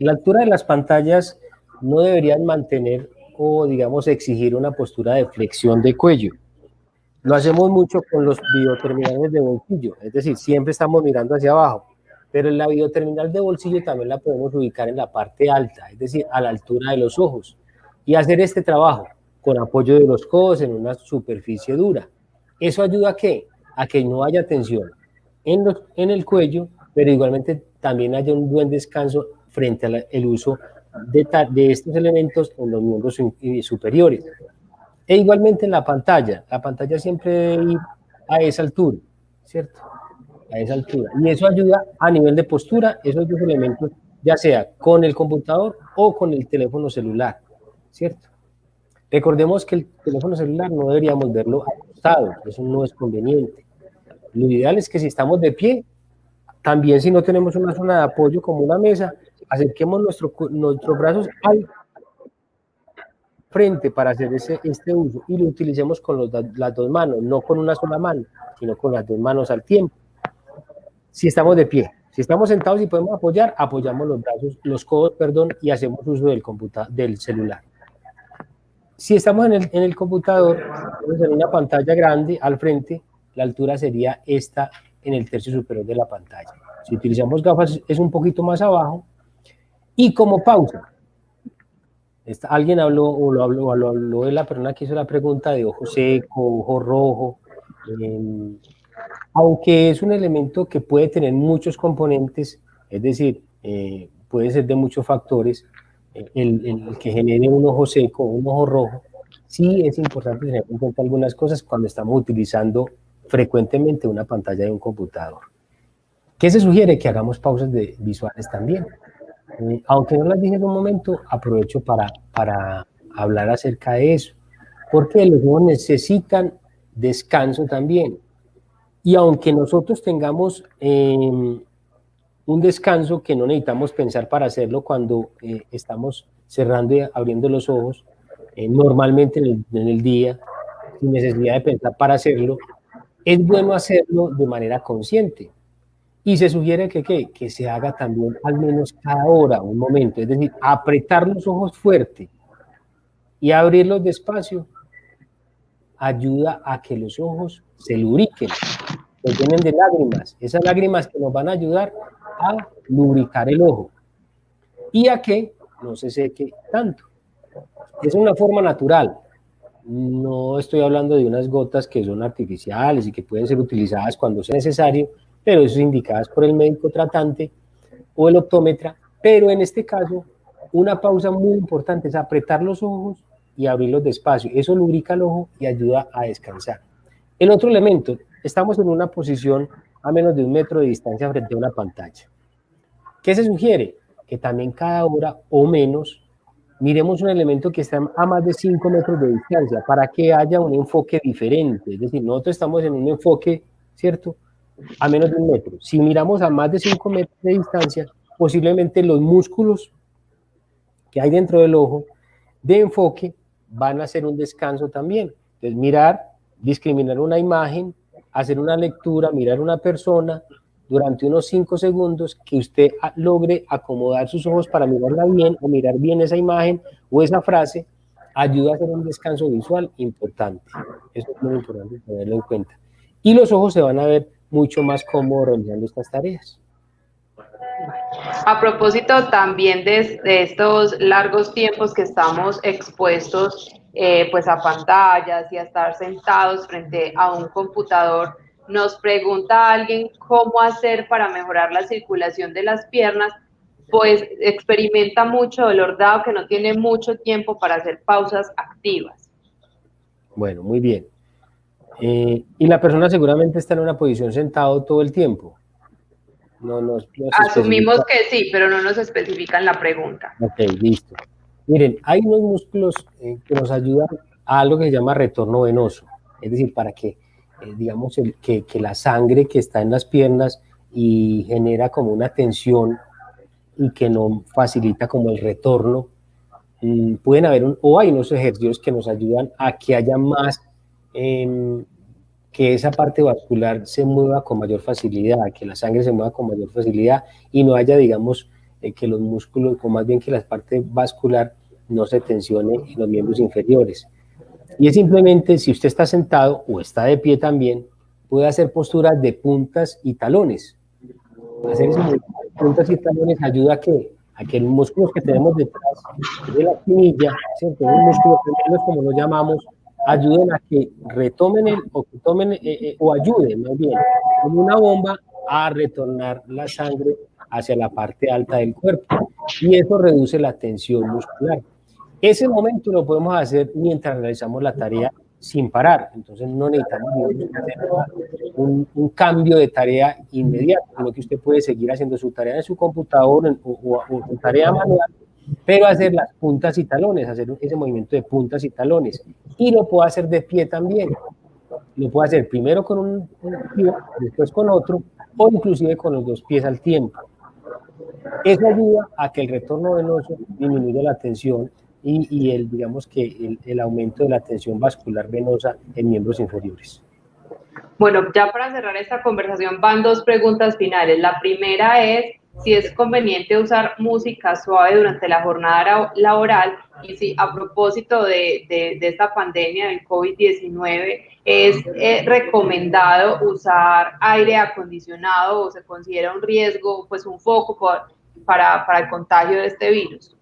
La altura de las pantallas no deberían mantener o, digamos, exigir una postura de flexión de cuello. Lo hacemos mucho con los videoterminales de bolsillo, es decir, siempre estamos mirando hacia abajo, pero en la videoterminal de bolsillo también la podemos ubicar en la parte alta, es decir, a la altura de los ojos, y hacer este trabajo con apoyo de los codos en una superficie dura. ¿Eso ayuda a qué? A que no haya tensión en el cuello, pero igualmente también haya un buen descanso frente al uso de estos elementos en los miembros superiores. E igualmente en la pantalla siempre debe ir a esa altura, ¿cierto? A esa altura. Y eso ayuda a nivel de postura, esos dos elementos, ya sea con el computador o con el teléfono celular, ¿cierto? Recordemos que el teléfono celular no deberíamos verlo acostado, eso no es conveniente. Lo ideal es que si estamos de pie, también si no tenemos una zona de apoyo como una mesa, acerquemos nuestros brazos al frente para hacer este uso y lo utilicemos con las dos manos, no con una sola mano, sino con las dos manos al tiempo. Si estamos de pie, si estamos sentados y podemos apoyar, apoyamos los brazos, los codos, perdón, y hacemos uso del celular. Si estamos en el computador, en una pantalla grande al frente, la altura sería esta en el tercio superior de la pantalla. Si utilizamos gafas es un poquito más abajo. Y como pausa, alguien habló, o lo habló de la persona que hizo la pregunta de ojo seco, ojo rojo, aunque es un elemento que puede tener muchos componentes, es decir, puede ser de muchos factores, el que genere un ojo seco o un ojo rojo, sí es importante tener en cuenta algunas cosas cuando estamos utilizando frecuentemente una pantalla de un computador. ¿Qué se sugiere? Que hagamos pausas visuales también. Aunque no las dije en un momento, aprovecho para hablar acerca de eso, porque los ojos necesitan descanso también. Y aunque nosotros tengamos un descanso que no necesitamos pensar para hacerlo cuando estamos cerrando y abriendo los ojos, normalmente en el día, sin necesidad de pensar para hacerlo, es bueno hacerlo de manera consciente. Y se sugiere que se haga también al menos cada hora, un momento, es decir, apretar los ojos fuerte y abrirlos despacio ayuda a que los ojos se lubriquen, se llenen de lágrimas, esas lágrimas que nos van a ayudar a lubricar el ojo y a que no se seque tanto. Es una forma natural, no estoy hablando de unas gotas que son artificiales y que pueden ser utilizadas cuando sea necesario, pero eso es indicadas por el médico tratante o el optómetra, pero en este caso una pausa muy importante es apretar los ojos y abrirlos despacio, eso lubrica el ojo y ayuda a descansar. El otro elemento, estamos en una posición a menos de 1 metro de distancia frente a una pantalla. ¿Qué se sugiere? Que también cada hora o menos miremos un elemento que está a más de 5 metros de distancia para que haya un enfoque diferente. Es decir, nosotros estamos en un enfoque, ¿cierto?, a menos de 1 metro. Si miramos a más de 5 metros de distancia, posiblemente los músculos que hay dentro del ojo de enfoque van a hacer un descanso también. Entonces, mirar, discriminar una imagen, hacer una lectura, mirar una persona durante unos 5 segundos, que usted logre acomodar sus ojos para mirarla bien o mirar bien esa imagen o esa frase, ayuda a hacer un descanso visual importante. Eso es muy importante tenerlo en cuenta. Y los ojos se van a ver mucho más cómodos realizando estas tareas. A propósito también de estos largos tiempos que estamos expuestos pues a pantallas y a estar sentados frente a un computador, nos pregunta alguien cómo hacer para mejorar la circulación de las piernas, pues experimenta mucho dolor dado que no tiene mucho tiempo para hacer pausas activas. Bueno, muy bien. Y la persona seguramente está en una posición sentado todo el tiempo. No Asumimos que sí, pero no nos especifican la pregunta. Ok, listo. Miren, hay unos músculos que nos ayudan a algo que se llama retorno venoso. Es decir, para que, digamos, que la sangre que está en las piernas y genera como una tensión y que no facilita como el retorno, pueden haber, o hay unos ejercicios que nos ayudan a que haya más, que esa parte vascular se mueva con mayor facilidad, que la sangre se mueva con mayor facilidad y no haya, digamos, que los músculos, o más bien que la parte vascular no se tensione en los miembros inferiores. Y es simplemente, si usted está sentado o está de pie también, puede hacer posturas de puntas y talones. Hacer esas puntas y talones ayuda a que los músculos que tenemos detrás de la espinilla, ¿cierto?, los músculos como los llamamos, ayuden a que retomen o ayuden más bien como una bomba a retornar la sangre hacia la parte alta del cuerpo, y eso reduce la tensión muscular. Ese momento lo podemos hacer mientras realizamos la tarea sin parar, entonces no necesitamos hacer un cambio de tarea inmediato, sino que usted puede seguir haciendo su tarea en su computador o su tarea manual, pero hacer las puntas y talones, hacer ese movimiento de puntas y talones, y lo puede hacer de pie también. Lo puede hacer primero con un pie, después con otro, o inclusive con los 2 pies al tiempo. Eso ayuda a que el retorno venoso disminuya la tensión y digamos que el aumento de la tensión vascular venosa en miembros inferiores. Bueno, ya para cerrar esta conversación van 2 preguntas finales. La primera es si es conveniente usar música suave durante la jornada laboral, y si a propósito de esta pandemia del COVID-19 es recomendado usar aire acondicionado o se considera un riesgo, pues un foco para el contagio de este virus.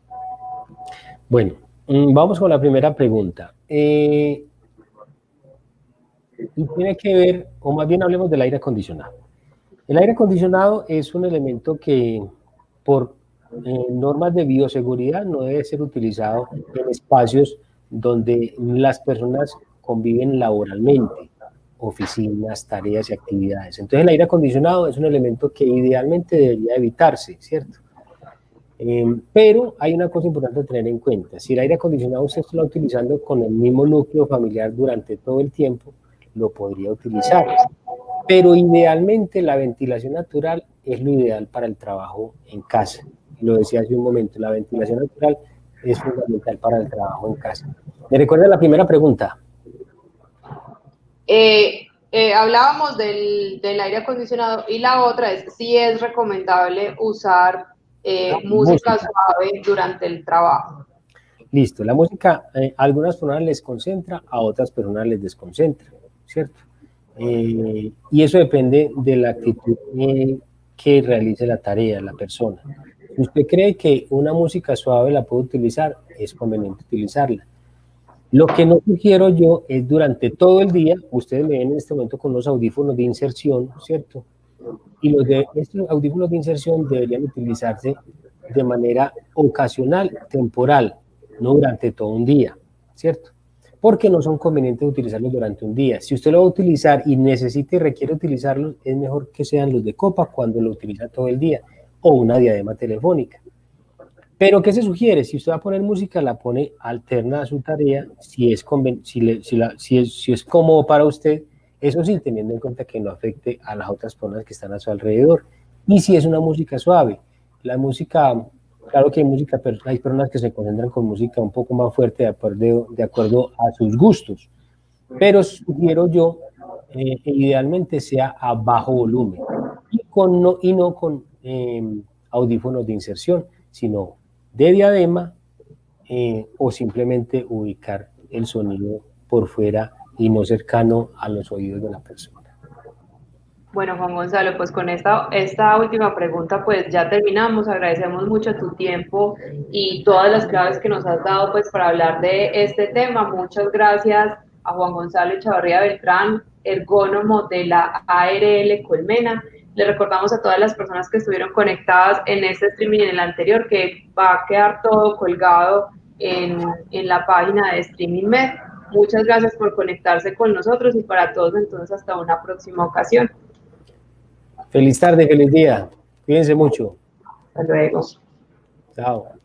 Bueno, vamos con la primera pregunta. Y tiene que ver, o más bien hablemos del aire acondicionado. El aire acondicionado es un elemento que por normas de bioseguridad no debe ser utilizado en espacios donde las personas conviven laboralmente, oficinas, tareas y actividades. Entonces el aire acondicionado es un elemento que idealmente debería evitarse, ¿cierto? Pero hay una cosa importante a tener en cuenta. Si el aire acondicionado usted está utilizando con el mismo núcleo familiar durante todo el tiempo, lo podría utilizar. pero idealmente la ventilación natural es lo ideal para el trabajo en casa. Lo decía hace un momento, la ventilación natural es fundamental para el trabajo en casa. ¿Me recuerda la primera pregunta? Hablábamos del aire acondicionado y la otra es si es recomendable usar música suave durante el trabajo. Listo, la música a algunas personas les concentra, a otras personas les desconcentra, ¿cierto? Y eso depende de la actitud que realice la tarea, la persona. Si usted cree que una música suave la puede utilizar, es conveniente utilizarla. Lo que no sugiero yo es durante todo el día, ustedes me ven en este momento con los audífonos de inserción, ¿cierto? Y estos audífonos de inserción deberían utilizarse de manera ocasional, temporal, no durante todo un día, ¿cierto? Porque no son convenientes utilizarlos durante un día. Si usted lo va a utilizar y necesita y requiere utilizarlos, es mejor que sean los de copa cuando lo utiliza todo el día, o una diadema telefónica. Pero, ¿qué se sugiere? Si usted va a poner música, la pone alterna a su tarea, si es cómodo para usted, eso sí, teniendo en cuenta que no afecte a las otras personas que están a su alrededor. Y si es una música suave, la música, claro que hay personas que se concentran con música un poco más fuerte de acuerdo a sus gustos, pero sugiero yo, idealmente sea a bajo volumen y no con audífonos de inserción, sino de diadema o simplemente ubicar el sonido por fuera y no cercano a los oídos de la persona. Bueno, Juan Gonzalo, pues con esta última pregunta pues ya terminamos. Agradecemos mucho tu tiempo y todas las claves que nos has dado pues para hablar de este tema. Muchas gracias a Juan Gonzalo Echavarría Beltrán, ergónomo de la ARL Colmena. Le recordamos a todas las personas que estuvieron conectadas en este streaming y en el anterior que va a quedar todo colgado en la página de Streaming Med. Muchas gracias por conectarse con nosotros y para todos entonces hasta una próxima ocasión. Feliz tarde, feliz día. Cuídense mucho. Hasta luego. Chao.